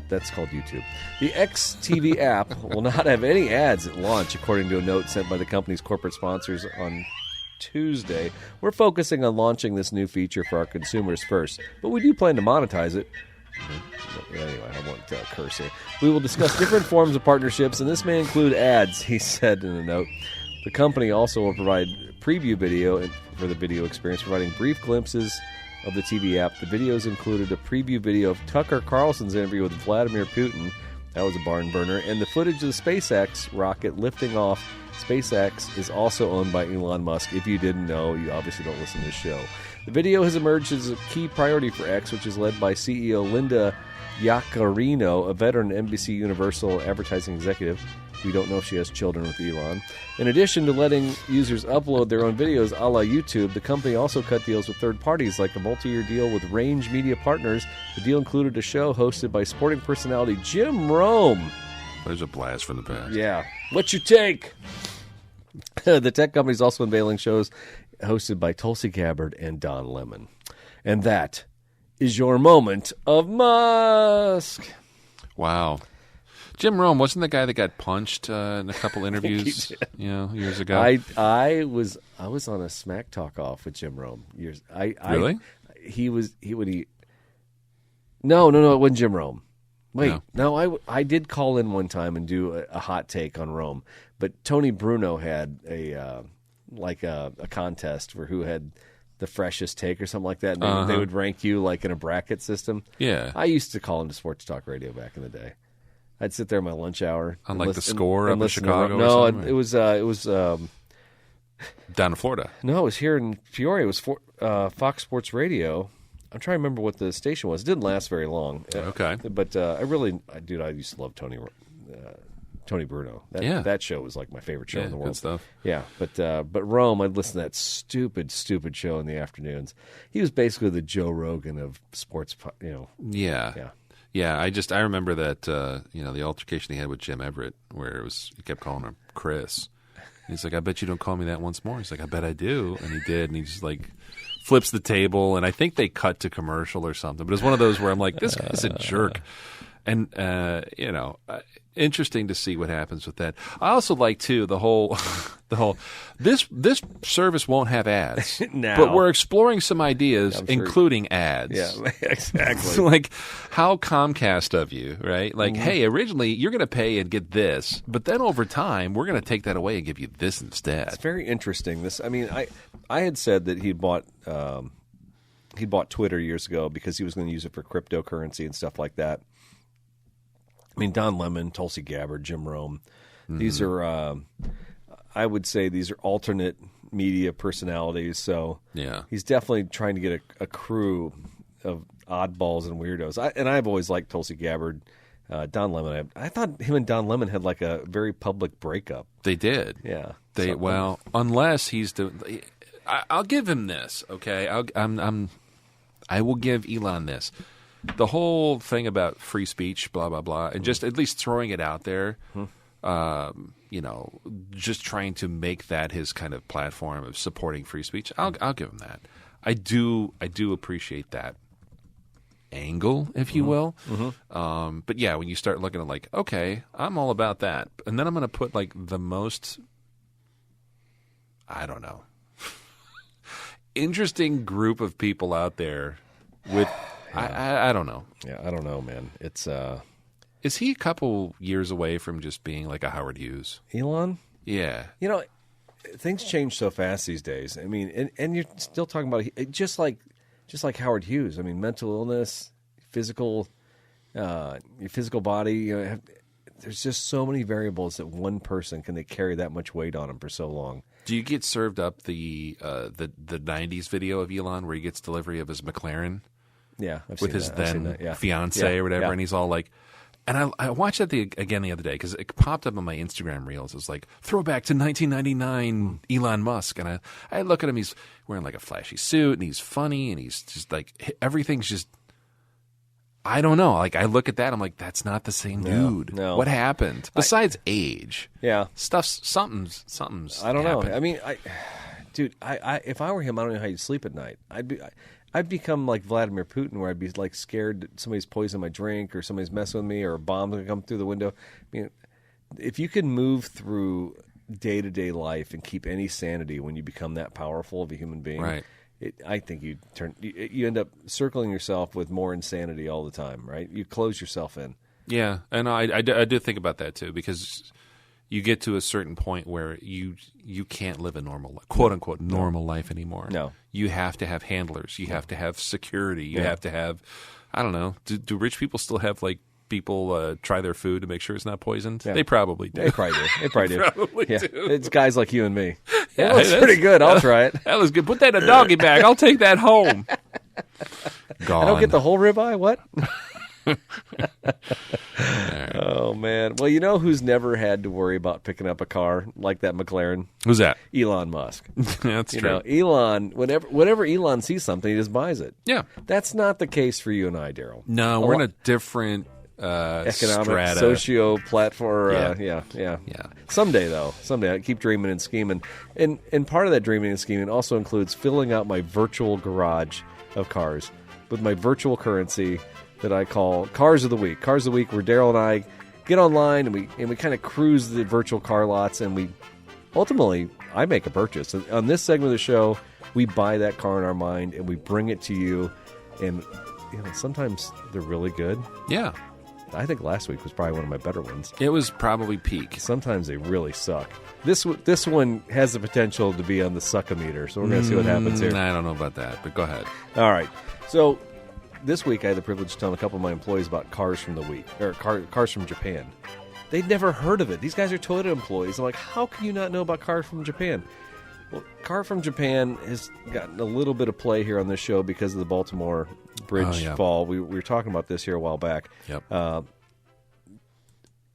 That's called YouTube. The XTV app will not have any ads at launch, according to a note sent by the company's corporate sponsors on Tuesday. We're focusing on launching this new feature for our consumers first, but we do plan to monetize it. Anyway, I won't curse here. We will discuss different forms of partnerships, and this may include ads, he said in a note. The company also will provide preview video for the video experience, providing brief glimpses of the TV app. The videos included a preview video of Tucker Carlson's interview with Vladimir Putin. That was a barn burner. And the footage of the SpaceX rocket lifting off. SpaceX is also owned by Elon Musk. If you didn't know, you obviously don't listen to this show. The video has emerged as a key priority for X, which is led by CEO Linda Yaccarino, a veteran NBC Universal advertising executive. We don't know if she has children with Elon. In addition to letting users upload their own videos a la YouTube, the company also cut deals with third parties, like a multi-year deal with Range Media Partners. The deal included a show hosted by sporting personality Jim Rome. There's a blast from the past. Yeah. What you take? The tech company is also unveiling shows hosted by Tulsi Gabbard and Don Lemon. And that is your moment of Musk. Wow. Jim Rome wasn't the guy that got punched in a couple interviews, years ago. I was on a smack talk off with Jim Rome years. Really? No, it wasn't Jim Rome. Wait, no, I did call in one time and do a hot take on Rome, but Tony Bruno had a contest for who had the freshest take or something like that. And they would rank you like in a bracket system. Yeah, I used to call into sports talk radio back in the day. I'd sit there in my lunch hour. On like the score up in Chicago? No, it was down in Florida. No, it was here in Peoria. It was Fox Sports Radio. I'm trying to remember what the station was. It didn't last very long. Okay. But I used to love Tony Bruno. That show was like my favorite show in the world. Good stuff. Yeah, but Rome, I'd listen to that stupid show in the afternoons. He was basically the Joe Rogan of sports, Yeah. Yeah, I remember that the altercation he had with Jim Everett, where he kept calling him Chris. He's like, I bet you don't call me that once more. He's like, I bet I do, and he did, and he just like flips the table, and I think they cut to commercial or something. But it's one of those where I'm like, this guy's a jerk, and interesting to see what happens with that. I also like too the whole this service won't have ads, but we're exploring some ideas, including ads. Yeah, exactly. Like how Comcast of you, right? Like, hey, originally you're going to pay and get this, but then over time we're going to take that away and give you this instead. It's very interesting. I had said that he bought Twitter years ago because he was going to use it for cryptocurrency and stuff like that. I mean, Don Lemon, Tulsi Gabbard, Jim Rome. These are, I would say, these are alternate media personalities. So he's definitely trying to get a crew of oddballs and weirdos. I've always liked Tulsi Gabbard. Don Lemon, I thought him and Don Lemon had like a very public breakup. They did. Yeah. Unless he's doing. I'll give him this. Okay, I will give Elon this. The whole thing about free speech, blah, blah, blah, and just at least throwing it out there, just trying to make that his kind of platform of supporting free speech, I'll give him that. I do appreciate that angle, if you will. But yeah, when you start looking at like, okay, I'm all about that. And then I'm going to put like the most, I don't know, interesting group of people out there with... I don't know. Yeah, I don't know, man. It's Is he a couple years away from just being like a Howard Hughes? Elon? Yeah. Things change so fast these days. I mean, and you're still talking about just like Howard Hughes. I mean, mental illness, your physical body. There's just so many variables that one person can they carry that much weight on him for so long. Do you get served up the '90s video of Elon where he gets delivery of his McLaren? Yeah, with his then fiance or whatever, and he's all like, and I watched that again the other day because it popped up on my Instagram reels. It was like throwback to 1999 Elon Musk, and I look at him. He's wearing like a flashy suit, and he's funny, and he's just like everything's just. I don't know. Like I look at that, I'm like, that's not the same dude. No. What happened? Besides age, something's. I don't know. happened. I mean, dude, if I were him, I don't know how you'd sleep at night. I'd become like Vladimir Putin, where I'd be like scared that somebody's poisoning my drink or somebody's messing with me or a bomb's going to come through the window. I mean, if you can move through day-to-day life and keep any sanity when you become that powerful of a human being, right. I think you end up circling yourself with more insanity all the time, right? You close yourself in. Yeah, and I do think about that too because you get to a certain point where you can't live a normal, quote unquote, normal life anymore. No, you have to have handlers. You have to have security. You have to have, I don't know. Do rich people still have like people try their food to make sure it's not poisoned? Yeah. They probably do. They probably do. They probably do. Do. It's guys like you and me. Yeah, that looks pretty good. I'll try it. That was good. Put that in a doggy bag. I'll take that home. Gone. I don't get the whole ribeye. What? Right. Oh man. man. Well, you know who's never had to worry about picking up a car like that McLaren? Who's that? Elon Musk. That's true. Know, Elon, whenever Elon sees something, he just buys it. Yeah. That's not the case for you and I, Daryl. No, we're in a different economic, strata. socio-platform. Yeah. Someday, though. Someday. I keep dreaming and scheming. And part of that dreaming and scheming also includes filling out my virtual garage of cars with my virtual currency that I call Cars of the Week. Cars of the Week, where Daryl and I get online and we kind of cruise the virtual car lots, and we ultimately, I make a purchase. And on this segment of the show, we buy that car in our mind and we bring it to you. And sometimes they're really good. Yeah. I think last week was probably one of my better ones. It was probably peak. Sometimes they really suck. This one has the potential to be on the suckometer, so we're going to see what happens here. I don't know about that, but go ahead. All right. So this week I had the privilege of telling a couple of my employees about cars from the week, or cars from Japan. They'd never heard of it. These guys are Toyota employees. I'm like, how can you not know about cars from Japan? Well, car from Japan has gotten a little bit of play here on this show because of the Baltimore Bridge fall. We were talking about this here a while back. Yep.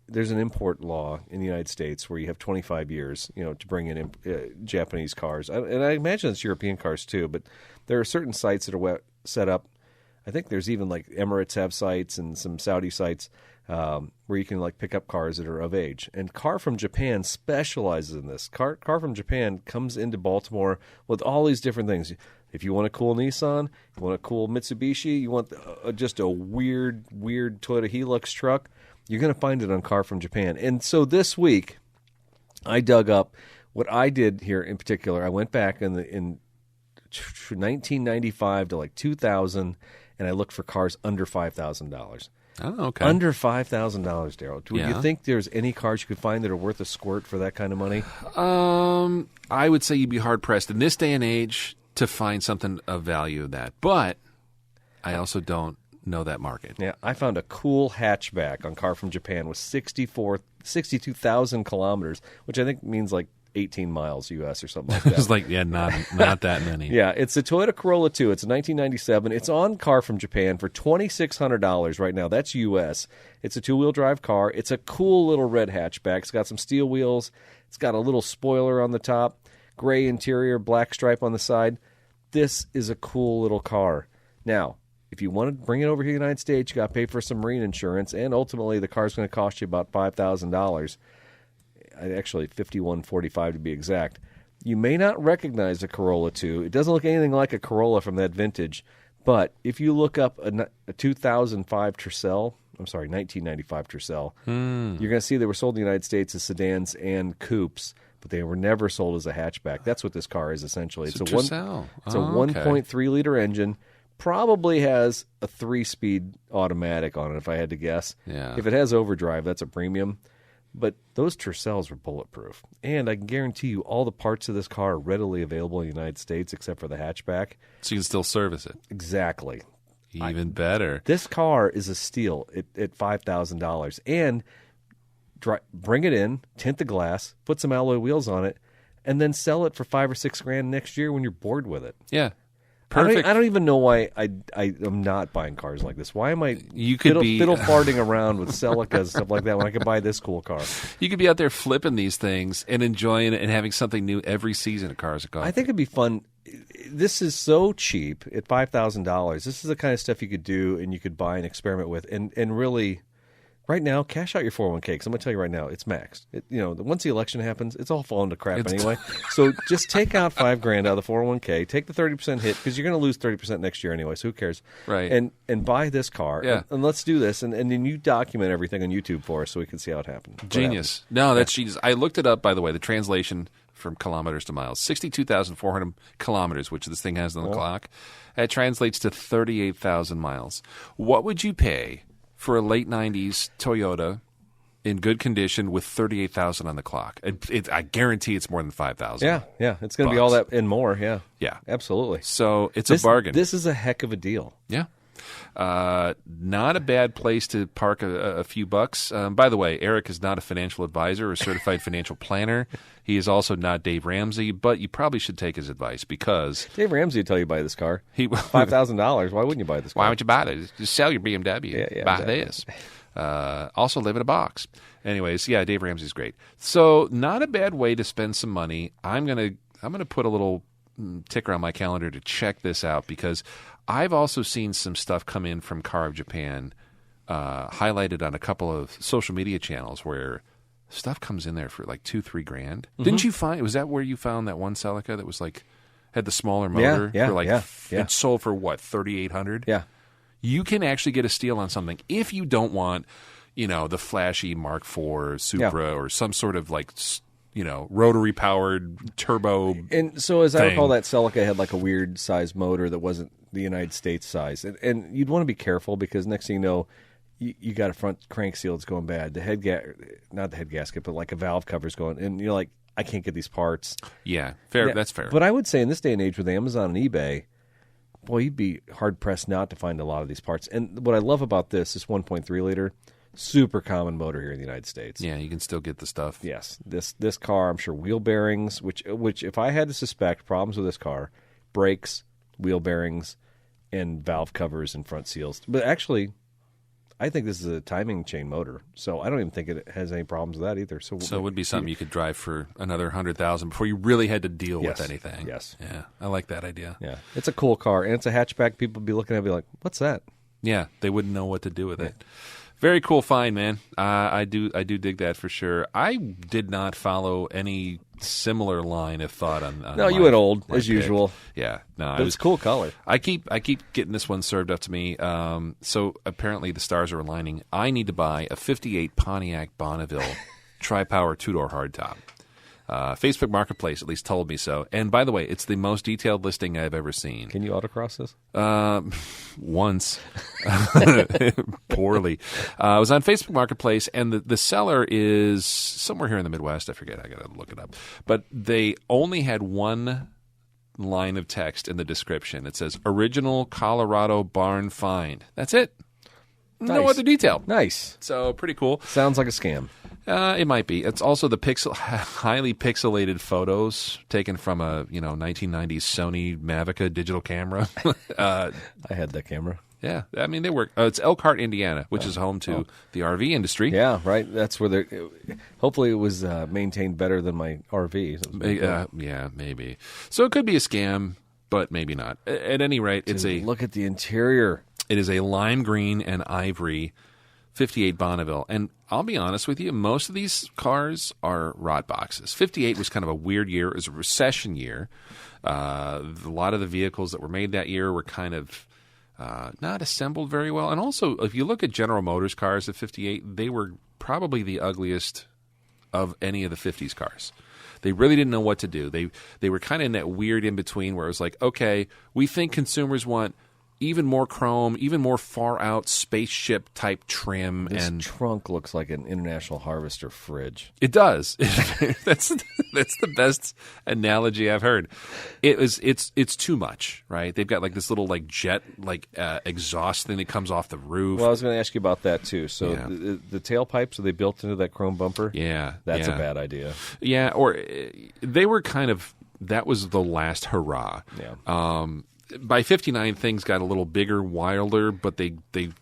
There's an import law in the United States where you have 25 years, to bring in Japanese cars. And I imagine it's European cars too, but there are certain sites that are set up. I think there's even like Emirates have sites and some Saudi sites where you can pick up cars that are of age. And Car from Japan specializes in this. Car from Japan comes into Baltimore with all these different things. If you want a cool Nissan, you want a cool Mitsubishi, you want just a weird Toyota Hilux truck, you're going to find it on Car from Japan. And so this week, I dug up what I did here in particular. I went back in 1995 to 2000, and I looked for cars under $5,000. Oh, okay. Under $5,000, Daryl. Do you think there's any cars you could find that are worth a squirt for that kind of money? I would say you'd be hard-pressed in this day and age to find something of value of that. But I also don't know that market. Yeah, I found a cool hatchback on Car from Japan with 62,000 kilometers, which I think means 18 miles U.S. or something like that. It's not that many. Yeah, it's a Toyota Corolla 2. It's a 1997. It's on Car from Japan for $2,600 right now. That's U.S. It's a two-wheel drive car. It's a cool little red hatchback. It's got some steel wheels. It's got a little spoiler on the top, gray interior, black stripe on the side. This is a cool little car. Now, if you want to bring it over here to the United States, you got to pay for some marine insurance, and ultimately the car's going to cost you about $5,000. Actually, $5,145 to be exact. You may not recognize a Corolla 2. It doesn't look anything like a Corolla from that vintage, but if you look up a 2005 Tercel, 1995 Tercel, you're going to see they were sold in the United States as sedans and coupes, but they were never sold as a hatchback. That's what this car is essentially. It's a 1.3-liter engine. Probably has a 3-speed automatic on it, if I had to guess. Yeah. If it has overdrive, that's a premium. But those Tercels were bulletproof. And I can guarantee you all the parts of this car are readily available in the United States except for the hatchback. So you can still service it. Exactly. Even better. This car is a steal at $5,000. And bring it in, tint the glass, put some alloy wheels on it, and then sell it for $5,000 or $6,000 next year when you're bored with it. Yeah. Perfect. I don't even know why I'm not buying cars like this. Why am I fiddle farting around with Celicas and stuff like that when I could buy this cool car? You could be out there flipping these things and enjoying it and having something new every season at Cars of Golf. I think it'd be fun. This is so cheap at $5,000. This is the kind of stuff you could do and you could buy and experiment with and really. Right now, cash out your 401k, because I'm going to tell you right now, it's maxed. Once the election happens, it's all falling to crap anyway. So just take out $5,000 out of the 401k, take the 30% hit, because you're going to lose 30% next year anyway, so who cares? Right. And buy this car, and let's do this, and then you document everything on YouTube for us so we can see how it happens. Genius. No, that's genius. I looked it up, by the way, the translation from kilometers to miles. 62,400 kilometers, which this thing has on the clock. That translates to 38,000 miles. What would you pay for a late 90s Toyota in good condition with 38,000 on the clock? I guarantee it's more than 5,000. Yeah. It's going to be all that and more, yeah. Yeah. Absolutely. So it's a bargain. This is a heck of a deal. Yeah. Not a bad place to park a few bucks. By the way, Eric is not a financial advisor or certified financial planner. He is also not Dave Ramsey, but you probably should take his advice because Dave Ramsey would tell you to buy this car. $5,000. Why wouldn't you buy this car? Why would you buy it? Just sell your BMW. Yeah, buy this. Also live in a box. Anyways, yeah, Dave Ramsey's great. So not a bad way to spend some money. I'm gonna put a little ticker on my calendar to check this out because I've also seen some stuff come in from Car of Japan, highlighted on a couple of social media channels where stuff comes in there for like $2-3 grand. Mm-hmm. Didn't you find? Was that where you found that one Celica that was like had the smaller motor? It sold for what, $3,800? Yeah. You can actually get a steal on something if you don't want, the flashy Mark IV Supra or some sort of like, rotary powered turbo. And so as I recall, that Celica had like a weird size motor that wasn't the United States size. And you'd want to be careful because next thing you know, you got a front crank seal that's going bad. Not the head gasket, but like a valve cover's going. And you're like, I can't get these parts. Yeah, fair. Yeah, that's fair. But I would say in this day and age with Amazon and eBay, boy, you'd be hard-pressed not to find a lot of these parts. And what I love about this 1.3-liter, super common motor here in the United States. Yeah, you can still get the stuff. Yes. This car, I'm sure wheel bearings, which if I had to suspect problems with this car, brakes, wheel bearings, and valve covers and front seals. But actually, I think this is a timing chain motor, so I don't even think it has any problems with that either. So it would be something you could drive for another $100,000 before you really had to deal with anything. Yes. Yeah, I like that idea. Yeah, it's a cool car, and it's a hatchback. People would be looking at it and be like, what's that? Yeah, they wouldn't know what to do with it. Very cool find, man. I do dig that for sure. I did not follow any similar line of thought on no, you went old as pick. usual. Yeah, no, but it's a cool color. I keep getting this one served up to me. So apparently the stars are aligning. I need to buy a '58 Pontiac Bonneville tri-power 2-door hardtop. Facebook Marketplace at least told me so. And by the way, it's the most detailed listing I've ever seen. Can you autocross this? Once. Poorly. I was on Facebook Marketplace, and the seller is somewhere here in the Midwest. I forget. I got to look it up. But they only had one line of text in the description. It says, original Colorado barn find. That's it. Nice. No other detail. Nice. So pretty cool. Sounds like a scam. It might be. It's also the highly pixelated photos taken from a 1990s Sony Mavica digital camera. I had that camera. Yeah, I mean they work. It's Elkhart, Indiana, which is home to the RV industry. Yeah, right. That's where hopefully it was maintained better than my RV. Yeah, maybe. So it could be a scam, but maybe not. At any rate, look at the interior. It is a lime green and ivory 58 Bonneville. And I'll be honest with you, most of these cars are rot boxes. 58 was kind of a weird year. It was a recession year. A lot of the vehicles that were made that year were kind of not assembled very well. And also, if you look at General Motors cars at 58, they were probably the ugliest of any of the 50s cars. They really didn't know what to do. They were kind of in that weird in-between where it was like, okay, we think consumers want even more chrome, even more far-out spaceship-type trim. This trunk looks like an International Harvester fridge. It does. That's the best analogy I've heard. It's too much, right? They've got like this little like jet exhaust thing that comes off the roof. Well, I was going to ask you about that too. So the tailpipes, are they built into that chrome bumper? Yeah. That's a bad idea. Yeah, or they were kind of, that was the last hurrah. Yeah. By 59, things got a little bigger, wilder, but they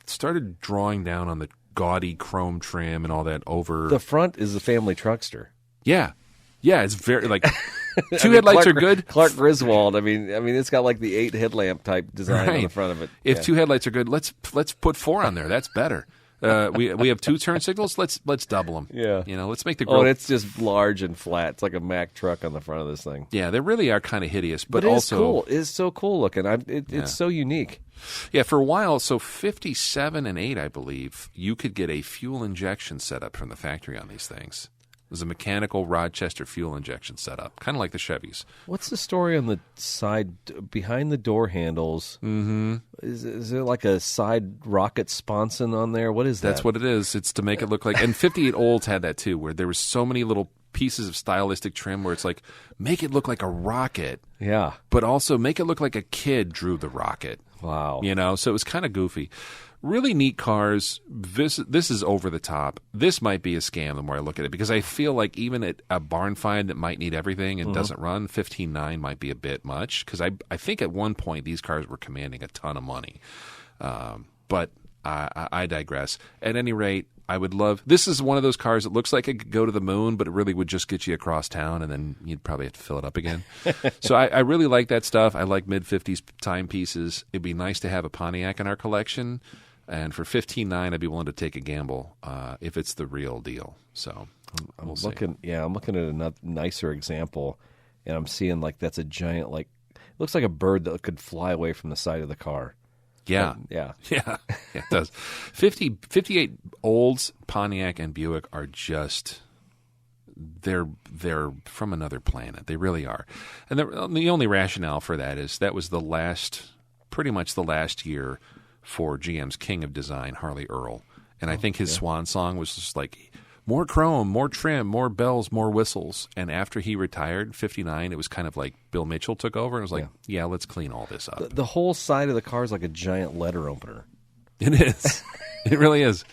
started drawing down on the gaudy chrome trim and all that over. The front is the family truckster. Yeah. Yeah, it's very, like, two headlights are good. Clark Griswold, I mean, it's got like the 8 headlamp type design on the front of it. If 2 headlights are good, let's put 4 on there. That's better. We have 2 turn signals. Let's double them. Yeah, let's make the grill. Oh, and it's just large and flat. It's like a Mack truck on the front of this thing. Yeah, they really are kind of hideous, but it also is cool. It's so cool looking. It's so unique. Yeah, for a while, so 57 and 8, I believe, you could get a fuel injection setup from the factory on these things. It was a mechanical Rochester fuel injection setup, kind of like the Chevys. What's the story on the side, behind the door handles? Mm-hmm. Is there like a side rocket sponson on there? What is that? That's what it is. It's to make it look like... And 58 Olds had that too, where there was so many little pieces of stylistic trim where it's like, make it look like a rocket. Yeah. But also make it look like a kid drew the rocket. Wow. So it was kind of goofy. Really neat cars. This is over the top. This might be a scam the more I look at it, because I feel like even at a barn find that might need everything and doesn't run, 15.9 might be a bit much, because I think at one point these cars were commanding a ton of money. But I digress. At any rate, I would love... This is one of those cars that looks like it could go to the moon, but it really would just get you across town, and then you'd probably have to fill it up again. So I really like that stuff. I like mid-50s timepieces. It'd be nice to have a Pontiac in our collection, and for $15,900, I'd be willing to take a gamble if it's the real deal. So we'll see. I'm looking at a nicer example, and I'm seeing like that's a giant, like, it looks like a bird that could fly away from the side of the car. Yeah. Yeah, it does. 58 Olds, Pontiac, and Buick are just they're from another planet. They really are. And the only rationale for that is that was pretty much the last year for GM's king of design, Harley Earl. And I think his swan song was just like, more chrome, more trim, more bells, more whistles. And after he retired, 59, it was kind of like Bill Mitchell took over and was like, yeah let's clean all this up. The whole side of the car is like a giant letter opener. It is. It really is.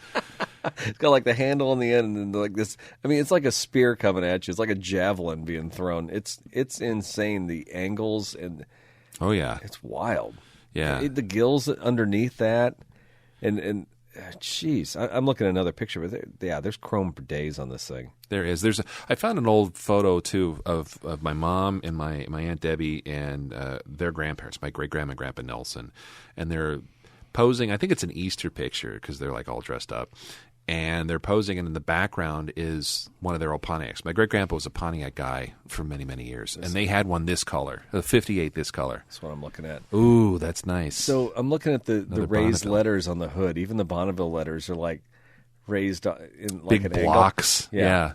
It's got like the handle on the end and like this. I mean, it's like a spear coming at you. It's like a javelin being thrown. It's insane, the angles. And oh, yeah. It's wild. Yeah. The gills underneath that. And jeez, I'm looking at another picture, but there's chrome for days on this thing. There is. I found an old photo too of my mom and my Aunt Debbie and their grandparents, my great grandma and Grandpa Nelson, and they're posing. I think it's an Easter picture because they're like all dressed up, and they're posing, and in the background is one of their old Pontiacs. My great grandpa was a Pontiac guy for many, many years, and they had one this color, a 58 this color. That's what I'm looking at. Ooh, that's nice. So I'm looking at the raised Bonneville letters on the hood. Even the Bonneville letters are like raised in like big an blocks. Yeah.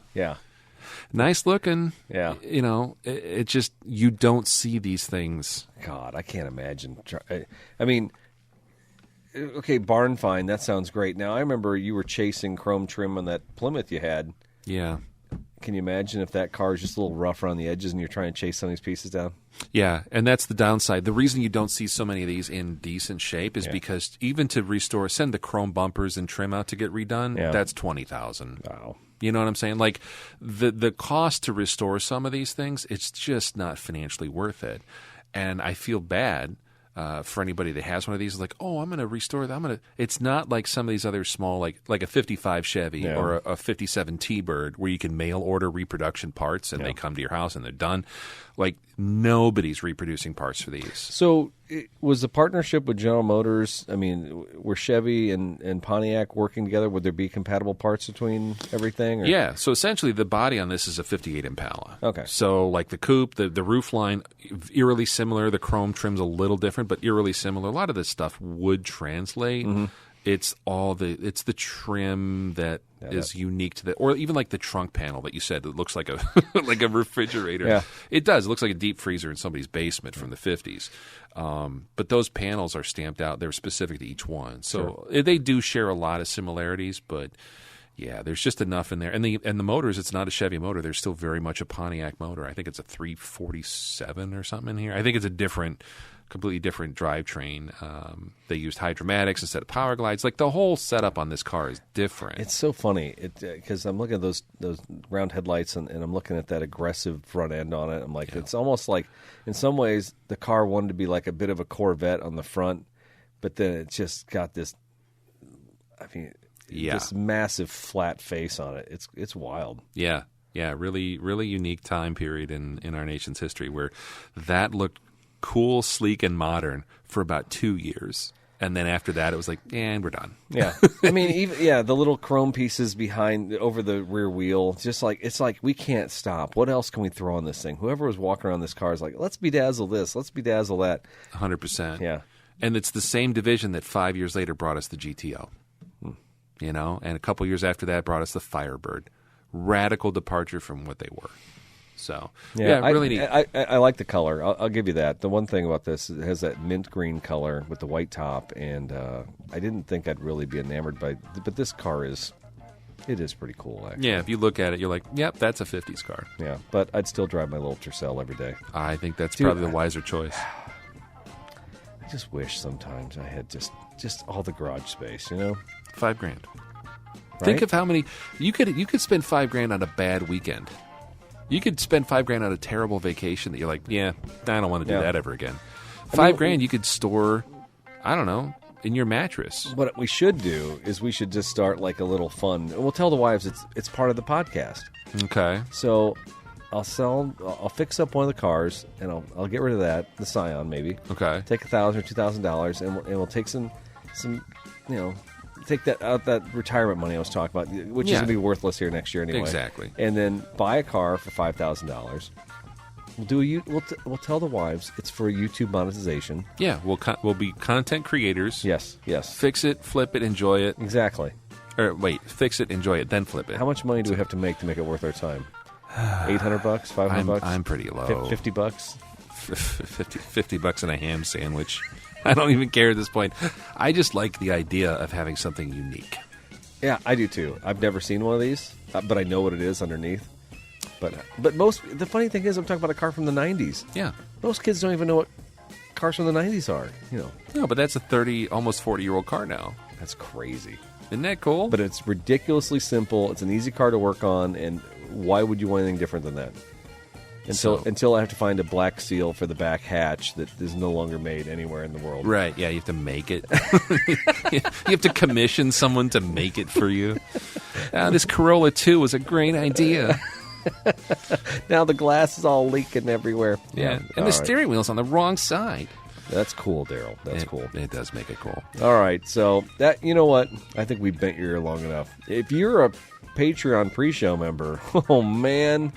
Nice looking. Yeah. You know, it just, you don't see these things. God, I can't imagine. I mean, okay, barn find, that sounds great. Now, I remember you were chasing chrome trim on that Plymouth you had. Yeah. Can you imagine if that car is just a little rough around the edges and you're trying to chase some of these pieces down? Yeah, and that's the downside. The reason you don't see so many of these in decent shape is because even to restore, send the chrome bumpers and trim out to get redone, that's $20,000. Wow. You know what I'm saying? Like, the cost to restore some of these things, it's just not financially worth it. And I feel bad for anybody that has one of these. Like, oh, I'm going to restore that. It's not like some of these other small, like a 55 Chevy or a 57 T-Bird where you can mail order reproduction parts and they come to your house and they're done. Like, nobody's reproducing parts for these. So was the partnership with General Motors, I mean, were Chevy and Pontiac working together? Would there be compatible parts between everything? Or? Yeah. So essentially the body on this is a 58 Impala. Okay. So like the coupe, the roof line, eerily similar. The chrome trim's a little different, but eerily similar. A lot of this stuff would translate. Mm-hmm. It's the trim that is unique to or even like the trunk panel that you said that looks like a like a refrigerator. Yeah. It does. It looks like a deep freezer in somebody's basement from the 50s. But those panels are stamped out. They're specific to each one. So they do share a lot of similarities, but yeah, there's just enough in there. And the motors, it's not a Chevy motor. There's still very much a Pontiac motor. I think it's a 347 or something in here. I think it's a completely different drivetrain. They used hydromatics instead of power glides. Like, the whole setup on this car is different. It's so funny because I'm looking at those round headlights and I'm looking at that aggressive front end on it. I'm like, it's almost like, in some ways, the car wanted to be like a bit of a Corvette on the front, but then it just got this, I mean, this massive flat face on it. It's wild. Yeah, really, really unique time period in our nation's history where that looked cool, sleek, and modern for about 2 years. And then after that, it was like, and we're done. Yeah. I mean, even the little chrome pieces over the rear wheel, just like, it's like, we can't stop. What else can we throw on this thing? Whoever was walking around this car is like, let's bedazzle this, let's bedazzle that. 100%. Yeah. And it's the same division that 5 years later brought us the GTO. You know? And a couple years after that brought us the Firebird. Radical departure from what they were. So, really neat. I like the color. I'll give you that. The one thing about this, it has that mint green color with the white top, and I didn't think I'd really be enamored but this car is pretty cool, actually. Yeah, if you look at it, you're like, yep, that's a 50s car. Yeah, but I'd still drive my little Tercel every day. I think that's probably the wiser choice. I just wish sometimes I had just all the garage space, you know? $5,000. Right? Think of how many you could spend $5,000 on a bad weekend. You could spend $5,000 on a terrible vacation that you're like, I don't want to do that ever again. $5,000 you could store, I don't know, in your mattress. What we should do is we should just start like a little fun. We'll tell the wives it's part of the podcast. Okay. So I'll fix up one of the cars, and I'll get rid of the Scion maybe. Okay. Take $1,000 or $2,000, and we'll take some take that retirement money I was talking about, which is going to be worthless here next year anyway. Exactly. And then buy a car for $5,000. We'll tell the wives it's for YouTube monetization. Yeah, we'll be content creators. Yes. Fix it, flip it, enjoy it. Exactly. Or wait, fix it, enjoy it, then flip it. How much money do we have to make it worth our time? $800, $500. I'm pretty low. $50. $50 and a ham sandwich. I don't even care at this point. I just like the idea of having something unique. Yeah, I do too. I've never seen one of these, but I know what it is underneath. But the funny thing is, I'm talking about a car from the 90s. Yeah. Most kids don't even know what cars from the 90s are, No, but that's a almost 40-year-old car now. That's crazy. Isn't that cool? But it's ridiculously simple. It's an easy car to work on, and why would you want anything different than that? Until I have to find a black seal for the back hatch that is no longer made anywhere in the world. Right, yeah, you have to make it. You have to commission someone to make it for you. This Corolla 2 was a great idea. Now the glass is all leaking everywhere. Yeah, and the steering wheel's on the wrong side. That's cool, Daryl. That's cool. It does make it cool. All right, so you know what? I think we bent your ear long enough. If you're a Patreon pre-show member, oh man,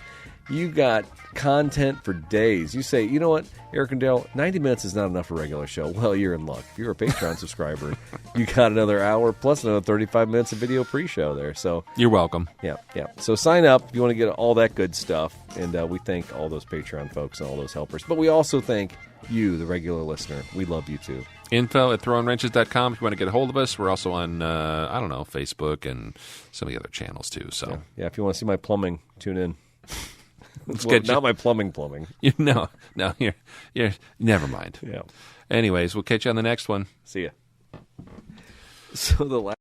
you got content for days. You say, you know what, Eric and Daryl, 90 minutes is not enough for a regular show. Well, you're in luck. If you're a Patreon subscriber, you got another hour plus another 35 minutes of video pre-show there. So you're welcome. Yeah. So sign up if you want to get all that good stuff. And we thank all those Patreon folks and all those helpers. But we also thank you, the regular listener. We love you too. info@throwinwrenches.com if you want to get a hold of us. We're also on, Facebook and some of the other channels too. So yeah, if you want to see my plumbing, tune in. Not my plumbing. No, you're never mind. Yeah. Anyways, we'll catch you on the next one. See ya. So the last